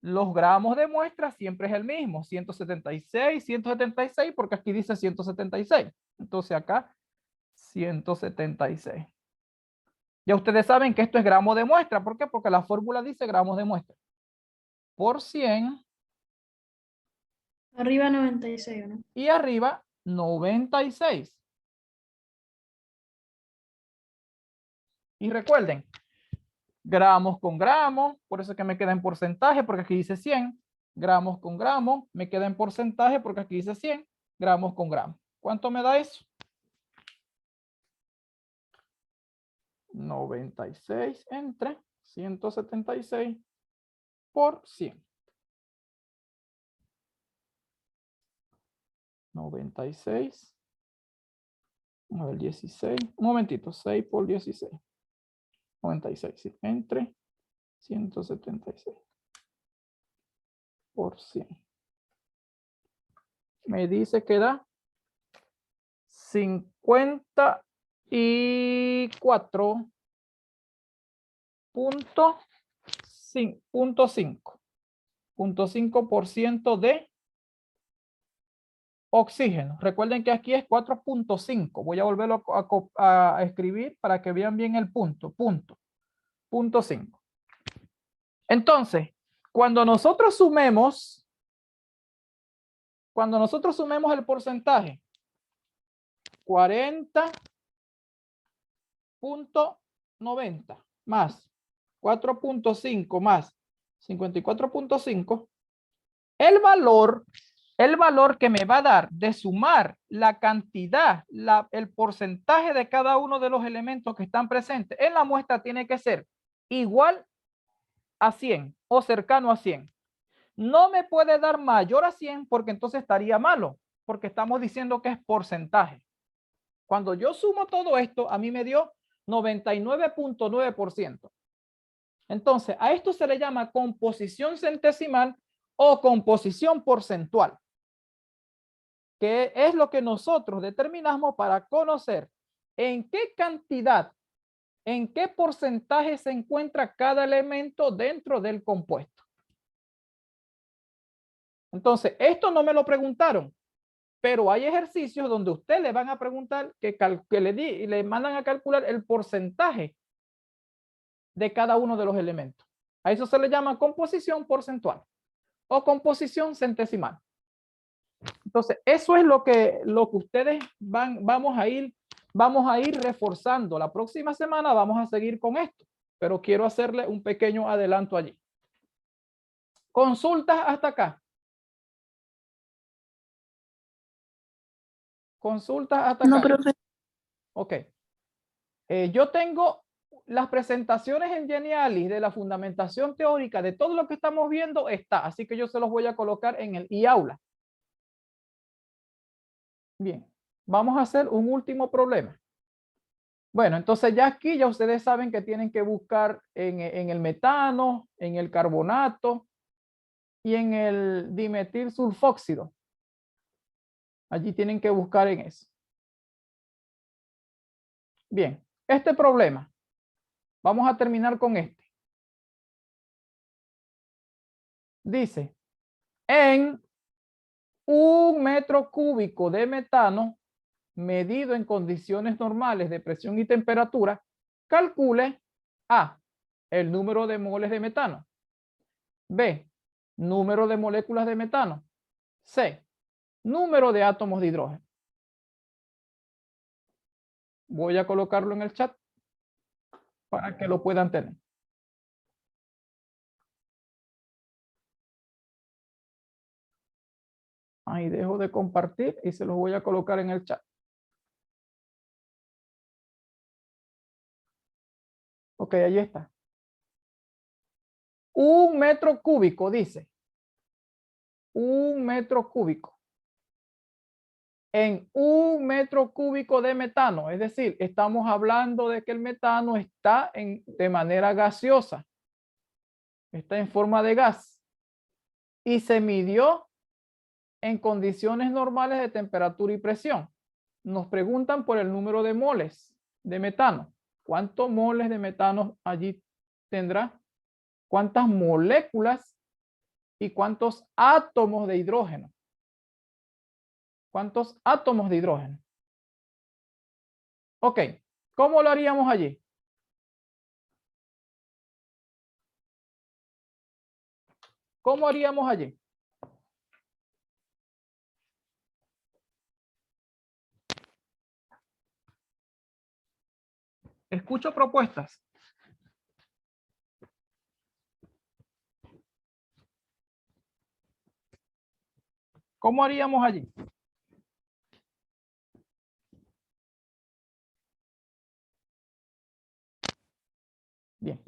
Los gramos de muestra siempre es el mismo, 176, porque aquí dice 176. Entonces acá 176. Ya ustedes saben que esto es gramo de muestra. ¿Por qué? Porque la fórmula dice gramos de muestra. Por 100. Arriba 96, ¿no? Y arriba 96. Y recuerden, gramos con gramos, por eso es que me queda en porcentaje, porque aquí dice 100. Gramos con gramos, me queda en porcentaje, porque aquí dice 100. Gramos con gramos. ¿Cuánto me da eso? 96 entre 176 por 100. 96. A ver, 16. Un momentito. 6 por 16. 96, sí. Entre 176 por 100. Me dice que da 54.5% de oxígeno. Recuerden que aquí es 4.5. Voy a volverlo a escribir para que vean bien el punto. Punto 5. Entonces, cuando nosotros sumemos el porcentaje, 40.90 más 4.5 más 54.5, el valor que me va a dar de sumar la cantidad, el porcentaje de cada uno de los elementos que están presentes en la muestra tiene que ser igual a 100 o cercano a 100. No me puede dar mayor a 100 porque entonces estaría malo, porque estamos diciendo que es porcentaje. Cuando yo sumo todo esto, a mí me dio 99.9%. Entonces, a esto se le llama composición centesimal o composición porcentual, que es lo que nosotros determinamos para conocer en qué cantidad, en qué porcentaje se encuentra cada elemento dentro del compuesto. Entonces, esto no me lo preguntaron, pero hay ejercicios donde usted le van a preguntar que le mandan a calcular el porcentaje de cada uno de los elementos. A eso se le llama composición porcentual o composición centesimal. Entonces, eso es lo que ustedes vamos a ir reforzando. La próxima semana vamos a seguir con esto, pero quiero hacerle un pequeño adelanto allí. Consultas hasta acá. Consultas hasta acá. No, profe. Ok. Yo tengo las presentaciones en Geniali de la fundamentación teórica de todo lo que estamos viendo está, así que yo se los voy a colocar en el e-aula. Bien, vamos a hacer un último problema. Bueno, entonces ya aquí ya ustedes saben que tienen que buscar en el metano, en el carbonato y en el dimetil sulfóxido. Allí tienen que buscar en eso. Bien, este problema. Vamos a terminar con este. Dice, en 1 metro cúbico de metano medido en condiciones normales de presión y temperatura, calcule A, el número de moles de metano. B, número de moléculas de metano. C, número de átomos de hidrógeno. Voy a colocarlo en el chat para que lo puedan tener. Ahí dejo de compartir y se los voy a colocar en el chat. Ok, ahí está. 1 metro cúbico, dice. 1 metro cúbico. En 1 metro cúbico de metano, es decir, estamos hablando de que el metano está de manera gaseosa. Está en forma de gas. Y se midió en condiciones normales de temperatura y presión. Nos preguntan por el número de moles de metano. ¿Cuántos moles de metano allí tendrá? ¿Cuántas moléculas y cuántos átomos de hidrógeno? ¿Cuántos átomos de hidrógeno? Ok, ¿cómo lo haríamos allí? ¿Cómo haríamos allí? Escucho propuestas. ¿Cómo haríamos allí? Bien.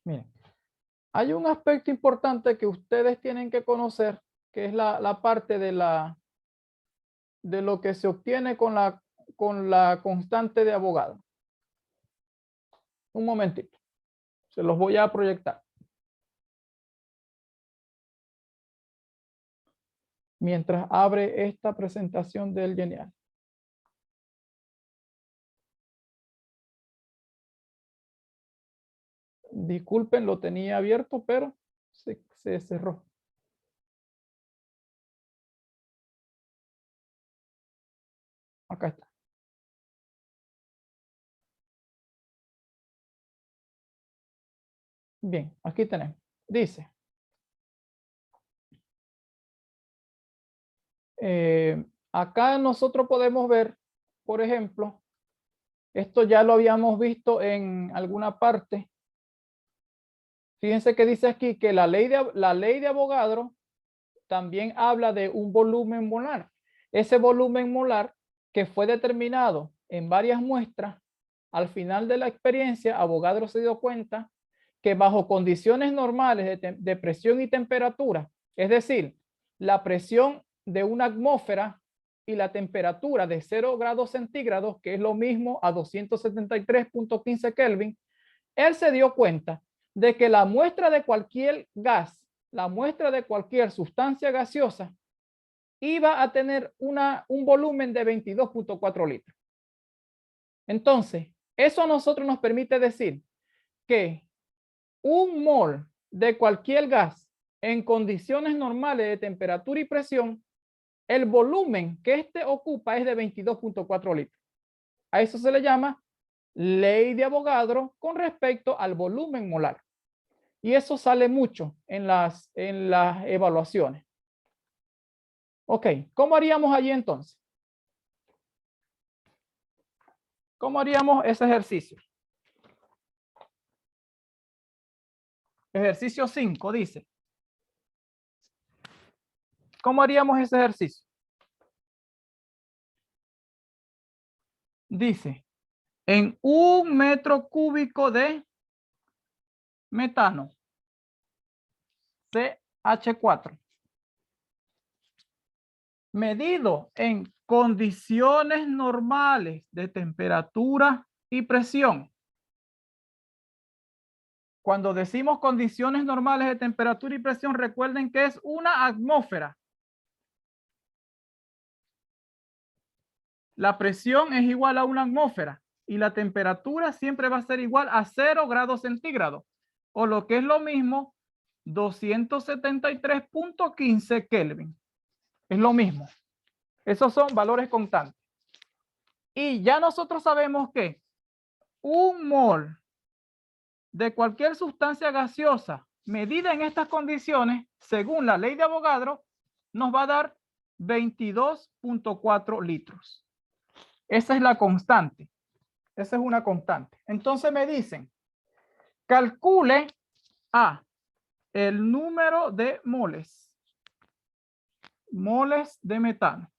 Miren, hay un aspecto importante que ustedes tienen que conocer, que es la parte de lo que se obtiene con la constante de Avogadro. Un momentito. Se los voy a proyectar. Mientras abre esta presentación del Genial. Disculpen, lo tenía abierto, pero se cerró. Acá está. Bien, aquí tenemos. Dice. Acá nosotros podemos ver, por ejemplo, esto ya lo habíamos visto en alguna parte. Fíjense que dice aquí que la ley de Avogadro también habla de un volumen molar. Ese volumen molar que fue determinado en varias muestras, al final de la experiencia, Avogadro se dio cuenta que bajo condiciones normales de presión y temperatura, es decir, la presión de una atmósfera y la temperatura de 0 grados centígrados, que es lo mismo a 273.15 Kelvin, él se dio cuenta de que la muestra de cualquier gas, la muestra de cualquier sustancia gaseosa, iba a tener un volumen de 22.4 litros. Entonces, eso a nosotros nos permite decir que un mol de cualquier gas en condiciones normales de temperatura y presión, el volumen que éste ocupa es de 22.4 litros. A eso se le llama ley de Avogadro con respecto al volumen molar. Y eso sale mucho en las evaluaciones. Ok, ¿cómo haríamos allí entonces? ¿Cómo haríamos ese ejercicio? Ejercicio 5 dice. ¿Cómo haríamos ese ejercicio? Dice, en 1 metro cúbico de metano, CH4, medido en condiciones normales de temperatura y presión. Cuando decimos condiciones normales de temperatura y presión, recuerden que es una atmósfera. La presión es igual a una atmósfera y la temperatura siempre va a ser igual a 0 grados centígrados, o lo que es lo mismo, 273.15 Kelvin. Es lo mismo. Esos son valores constantes. Y ya nosotros sabemos que un mol de cualquier sustancia gaseosa medida en estas condiciones, según la ley de Avogadro, nos va a dar 22.4 litros. Esa es la constante. Esa es una constante. Entonces me dicen, calcule el número de moles. Moles de metano.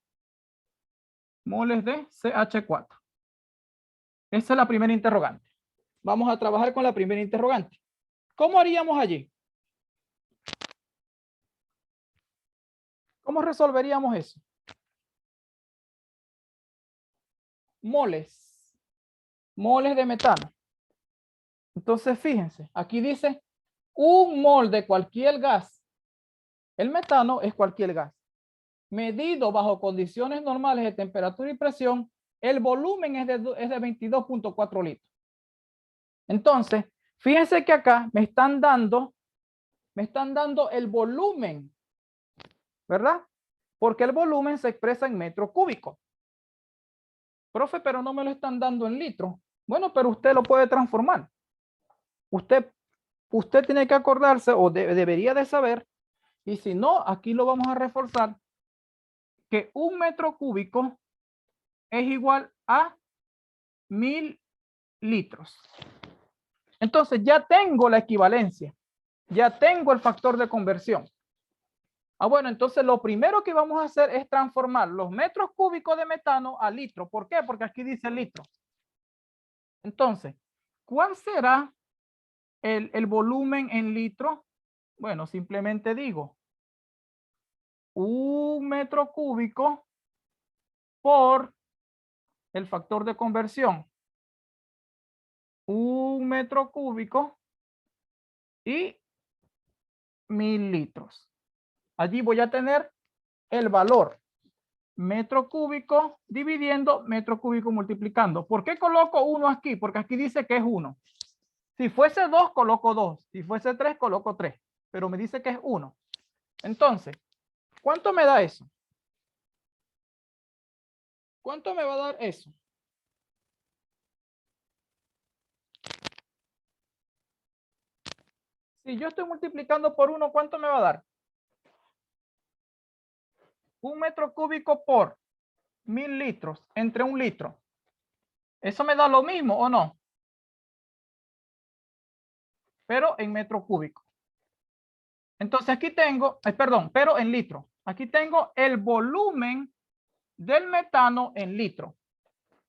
Moles de CH4. Esa es la primera interrogante. Vamos a trabajar con la primera interrogante. ¿Cómo haríamos allí? ¿Cómo resolveríamos eso? Moles. Moles de metano. Entonces, fíjense, aquí dice un mol de cualquier gas. El metano es cualquier gas. Medido bajo condiciones normales de temperatura y presión, el volumen es de 22.4 litros. Entonces, fíjense que acá me están dando el volumen, ¿verdad? Porque el volumen se expresa en metro cúbico. Profe, pero no me lo están dando en litros. Bueno, pero usted lo puede transformar. Usted tiene que acordarse o debería de saber, y si no, aquí lo vamos a reforzar, que 1 metro cúbico es igual a 1000 litros. Entonces ya tengo la equivalencia, ya tengo el factor de conversión. Bueno, entonces lo primero que vamos a hacer es transformar los metros cúbicos de metano a litro. ¿Por qué? Porque aquí dice litro. Entonces, ¿cuál será el volumen en litros, bueno, simplemente digo 1 metro cúbico por el factor de conversión 1 metro cúbico y 1000 litros. Allí voy a tener el valor metro cúbico dividiendo metro cúbico multiplicando. ¿Por qué coloco 1 aquí? Porque aquí dice que es 1. Si fuese 2, coloco 2. Si fuese 3, coloco 3. Pero me dice que es 1. Entonces, ¿cuánto me da eso? ¿Cuánto me va a dar eso? Si yo estoy multiplicando por 1, ¿cuánto me va a dar? 1 metro cúbico por 1000 litros entre 1 litro. ¿Eso me da lo mismo o no? Pero en metro cúbico. Entonces aquí tengo, perdón, pero en litro. Aquí tengo el volumen del metano en litro.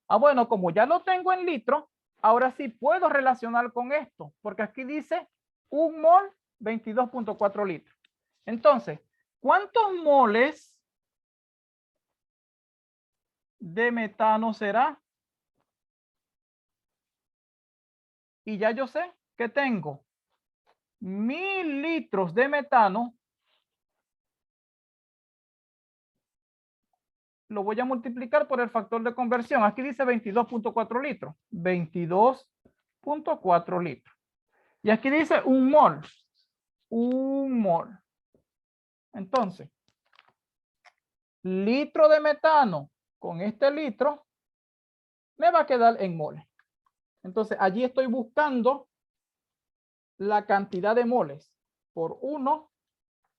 Ah, bueno, como ya lo tengo en litro, ahora sí puedo relacionar con esto, porque aquí dice 1 mol, 22.4 litros. Entonces, ¿cuántos moles de metano será? Y ya yo sé que tengo 1000 litros de metano. Lo voy a multiplicar por el factor de conversión. Aquí dice 22.4 litros. 22.4 litros. Y aquí dice 1 mol. 1 mol. Entonces, litro de metano con este litro me va a quedar en moles. Entonces, allí estoy buscando la cantidad de moles por 1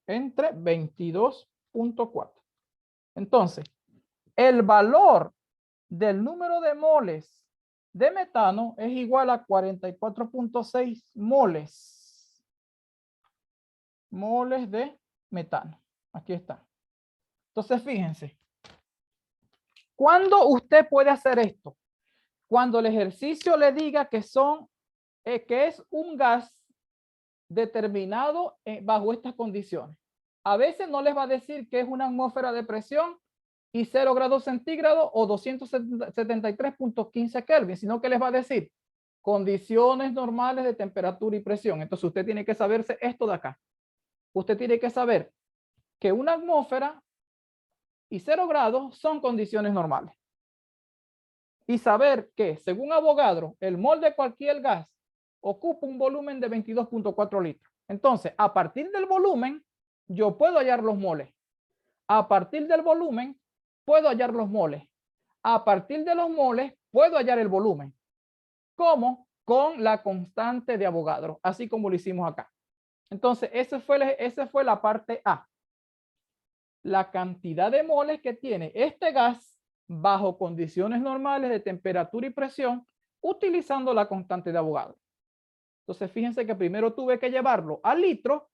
entre 22.4. Entonces, el valor del número de moles de metano es igual a 44.6 moles. Moles de metano. Aquí está. Entonces, fíjense. ¿Cuándo usted puede hacer esto? Cuando el ejercicio le diga que que es un gas determinado bajo estas condiciones. A veces no les va a decir que es una atmósfera de presión y 0 grados centígrados o 273.15 Kelvin, sino que les va a decir condiciones normales de temperatura y presión. Entonces usted tiene que saberse esto de acá. Usted tiene que saber que una atmósfera y 0 grados son condiciones normales. Y saber que, según Avogadro, el mol de cualquier gas ocupa un volumen de 22.4 litros. Entonces, a partir del volumen, yo puedo hallar los moles. A partir del volumen, puedo hallar los moles. A partir de los moles, puedo hallar el volumen. ¿Cómo? Con la constante de Avogadro, así como lo hicimos acá. Entonces, esa fue la parte A. La cantidad de moles que tiene este gas bajo condiciones normales de temperatura y presión, utilizando la constante de Avogadro. Entonces, fíjense que primero tuve que llevarlo a litro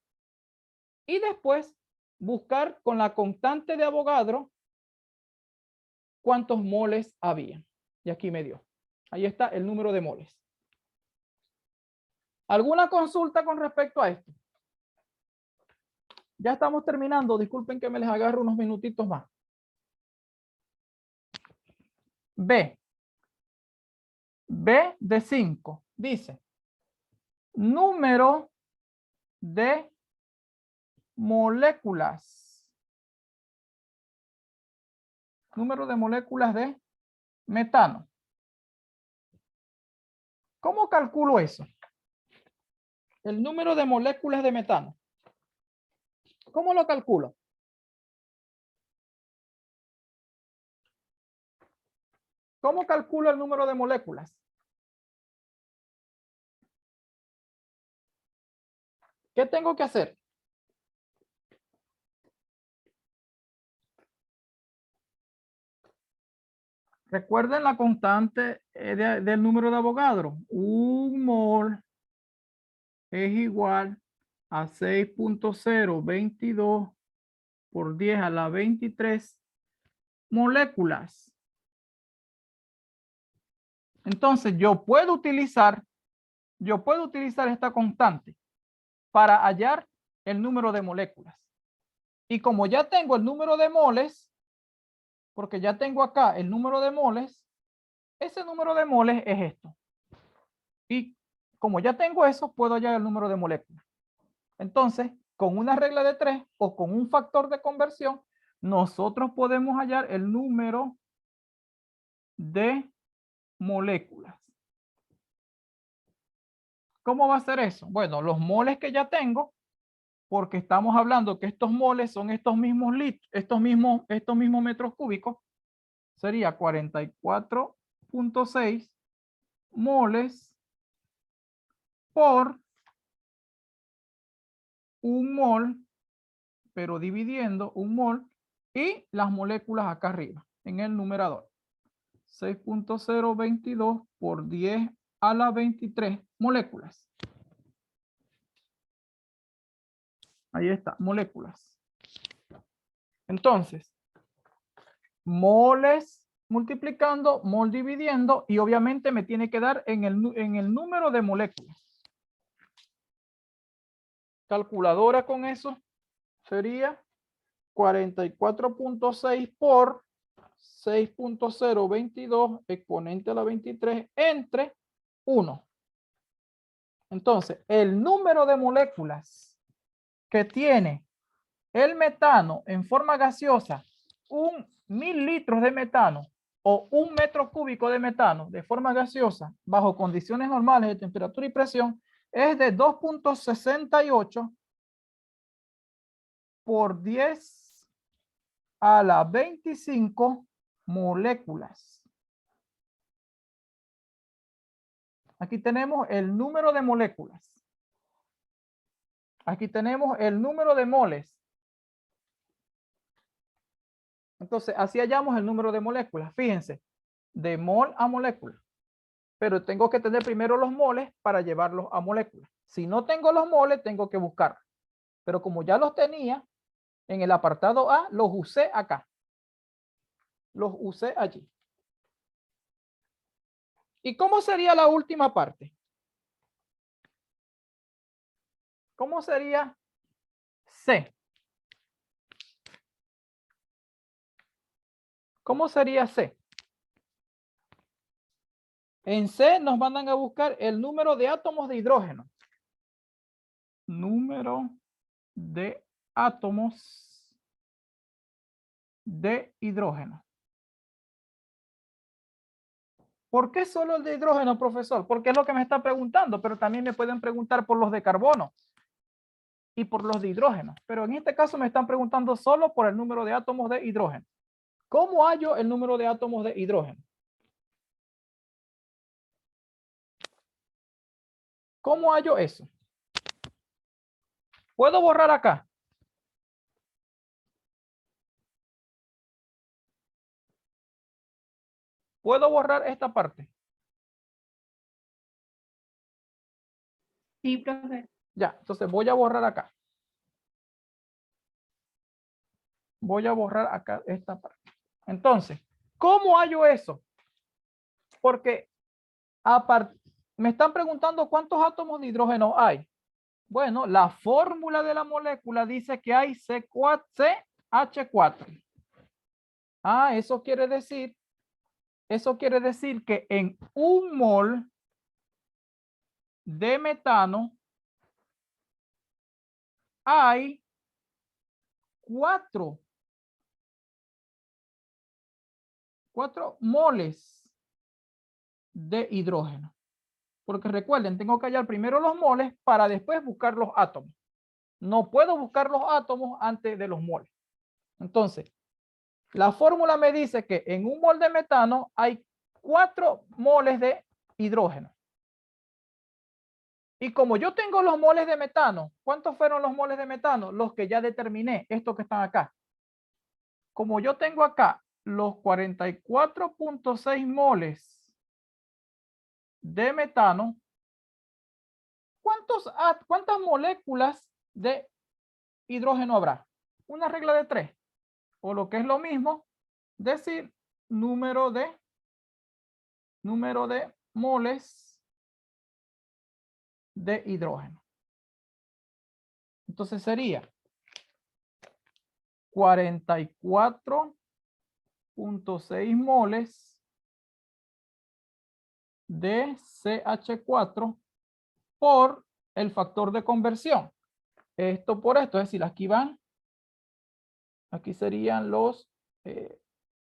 y después buscar con la constante de Avogadro cuántos moles había. Y aquí me dio. Ahí está el número de moles. ¿Alguna consulta con respecto a esto? Ya estamos terminando. Disculpen que me les agarro unos minutitos más. B. B de 5. Dice, número de moléculas. Número de moléculas de metano. ¿Cómo calculo eso? El número de moléculas de metano. ¿Cómo lo calculo? ¿Cómo calculo el número de moléculas? ¿Qué tengo que hacer? Recuerden la constante del número de Avogadro. 1 mol es igual a 6.022 por 10 a la 23 moléculas. Entonces yo puedo utilizar yo puedo utilizar esta constante para hallar el número de moléculas. Y como ya tengo el número de moles, porque ya tengo acá el número de moles, ese número de moles es esto. Y como ya tengo eso, puedo hallar el número de moléculas. Entonces, con una regla de 3 o con un factor de conversión, nosotros podemos hallar el número de moléculas. ¿Cómo va a ser eso? Bueno, los moles que ya tengo, porque estamos hablando que estos moles son estos mismos litros, estos mismos metros cúbicos, sería 44.6 moles por un mol, pero dividiendo un mol y las moléculas acá arriba en el numerador. 6.022 por 10 a la 23 moléculas. Ahí está, moléculas. Entonces, moles multiplicando, mol dividiendo, y obviamente me tiene que dar en el número de moléculas. Calculadora con eso sería 44.6 por 6.022 exponente a la 23 entre 1. Entonces, el número de moléculas que tiene el metano en forma gaseosa, 1000 litros de metano o 1 metro cúbico de metano de forma gaseosa bajo condiciones normales de temperatura y presión, es de 2.68 por 10 a la 25 moléculas. Aquí tenemos el número de moléculas. Aquí tenemos el número de moles. Entonces, así hallamos el número de moléculas. Fíjense, de mol a molécula. Pero tengo que tener primero los moles para llevarlos a moléculas. Si no tengo los moles, tengo que buscarlos. Pero como ya los tenía, en el apartado A, los usé acá. Los usé allí. ¿Y cómo sería la última parte? ¿Cómo sería C? ¿Cómo sería C? En C nos mandan a buscar el número de átomos de hidrógeno. Número de átomos de hidrógeno. ¿Por qué solo el de hidrógeno, profesor? Porque es lo que me está preguntando, pero también me pueden preguntar por los de carbono y por los de hidrógeno. Pero en este caso me están preguntando solo por el número de átomos de hidrógeno. ¿Cómo hallo el número de átomos de hidrógeno? ¿Cómo hallo eso? ¿Puedo borrar acá? ¿Puedo borrar esta parte? Sí, profe. Ya, entonces voy a borrar acá. Voy a borrar acá esta parte. Entonces, ¿cómo hallo eso? Porque me están preguntando cuántos átomos de hidrógeno hay. Bueno, la fórmula de la molécula dice que hay CH4. Ah, eso quiere decir que en un mol de metano hay 4 moles de hidrógeno. Porque recuerden, tengo que hallar primero los moles para después buscar los átomos. No puedo buscar los átomos antes de los moles. Entonces, la fórmula me dice que en un mol de metano hay 4 moles de hidrógeno. Y como yo tengo los moles de metano, ¿cuántos fueron los moles de metano? Los que ya determiné, estos que están acá. Como yo tengo acá los 44.6 moles de metano, ¿cuántas moléculas de hidrógeno habrá? Una regla de 3. O lo que es lo mismo, decir número de moles de hidrógeno. Entonces sería 44.6 moles de CH4 por el factor de conversión. Esto por esto, es decir, aquí serían los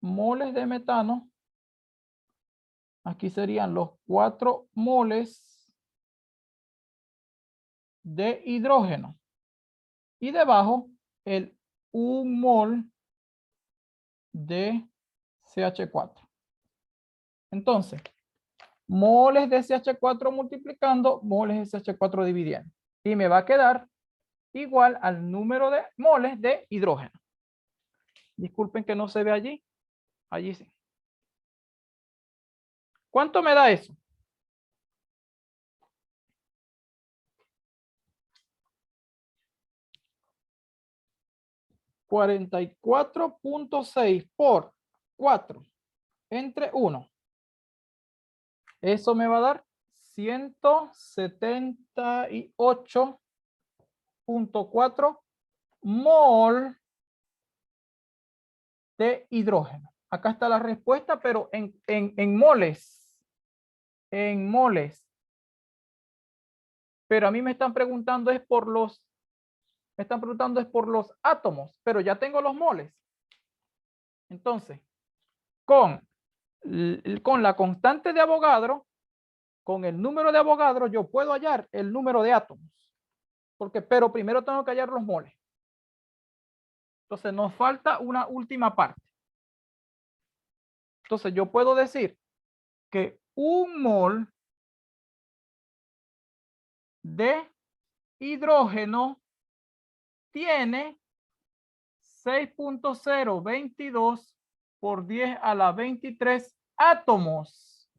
moles de metano. Aquí serían los 4 moles de hidrógeno. Y debajo el 1 mol de CH4. Entonces, moles de CH4 multiplicando, moles de CH4 dividiendo. Y me va a quedar igual al número de moles de hidrógeno. Disculpen que no se ve allí. Allí sí. ¿Cuánto me da eso? $44.6 por 4 entre 1. Eso me va a dar 178.4 mol de hidrógeno. Acá está la respuesta, pero en moles. En moles. Pero a mí me están preguntando es por los átomos, pero ya tengo los moles. Entonces, con la constante de Avogadro, con el número de Avogadro, yo puedo hallar el número de átomos. Pero primero tengo que hallar los moles. Entonces nos falta una última parte. Entonces yo puedo decir que 1 mol de hidrógeno tiene 6.022 por 10 a la 23 átomos.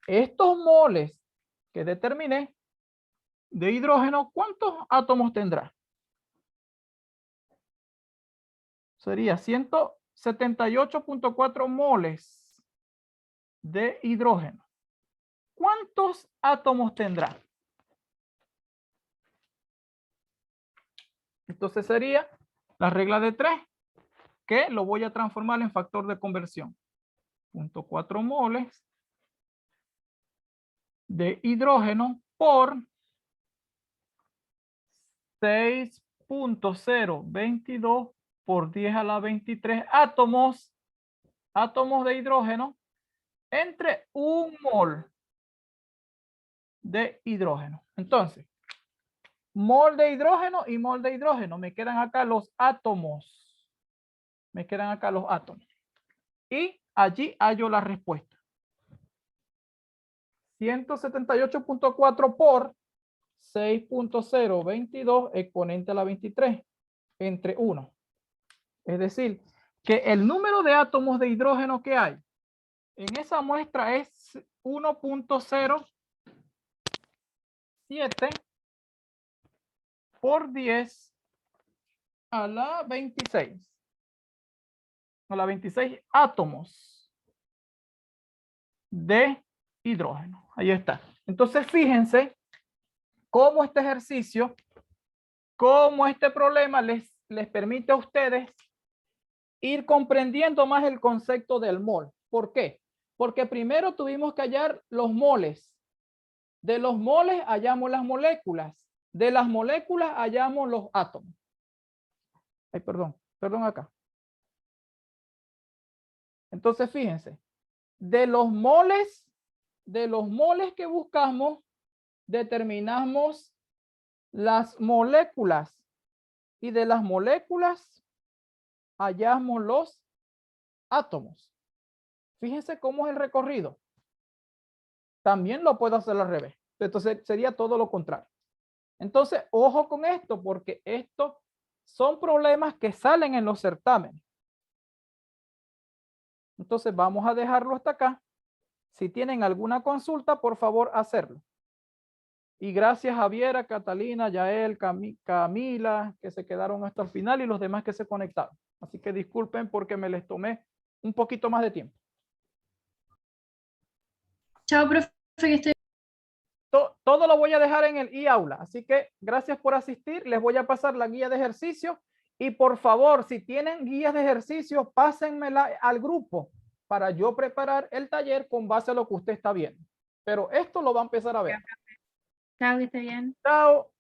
Estos moles que determiné de hidrógeno, ¿cuántos átomos tendrá? Sería 178.4 moles de hidrógeno. ¿Cuántos átomos tendrá? Entonces sería la regla de 3, que lo voy a transformar en factor de conversión. 0.4 moles de hidrógeno por 6.022 por 10 a la 23 átomos de hidrógeno entre 1 mol de hidrógeno. Entonces, mol de hidrógeno y mol de hidrógeno. Me quedan acá los átomos. Me quedan acá los átomos. Y allí hallo la respuesta. 178.4 por 6.022 exponente a la 23 entre 1. Es decir, que el número de átomos de hidrógeno que hay en esa muestra es 1.07 por 10 a la 26. A la 26 átomos de hidrógeno. Ahí está. Entonces, fíjense cómo este ejercicio, cómo este problema les permite a ustedes ir comprendiendo más el concepto del mol. ¿Por qué? Porque primero tuvimos que hallar los moles. De los moles hallamos las moléculas. De las moléculas hallamos los átomos. Ay, perdón acá. Entonces, fíjense, de los moles que buscamos, determinamos las moléculas y de las moléculas hallamos los átomos. Fíjense cómo es el recorrido. También lo puedo hacer al revés. Entonces sería todo lo contrario. Entonces, ojo con esto, porque estos son problemas que salen en los certámenes. Entonces vamos a dejarlo hasta acá. Si tienen alguna consulta, por favor, hacerlo. Y gracias a Javiera, Catalina, Yael, Camila, que se quedaron hasta el final y los demás que se conectaron. Así que disculpen porque me les tomé un poquito más de tiempo. Chao, profe, que estoy. Todo lo voy a dejar en el e-aula, así que gracias por asistir. Les voy a pasar la guía de ejercicios y por favor, si tienen guías de ejercicios, pásenmela al grupo para yo preparar el taller con base a lo que usted está viendo. Pero esto lo va a empezar a ver. Chao, que esté bien. Chao.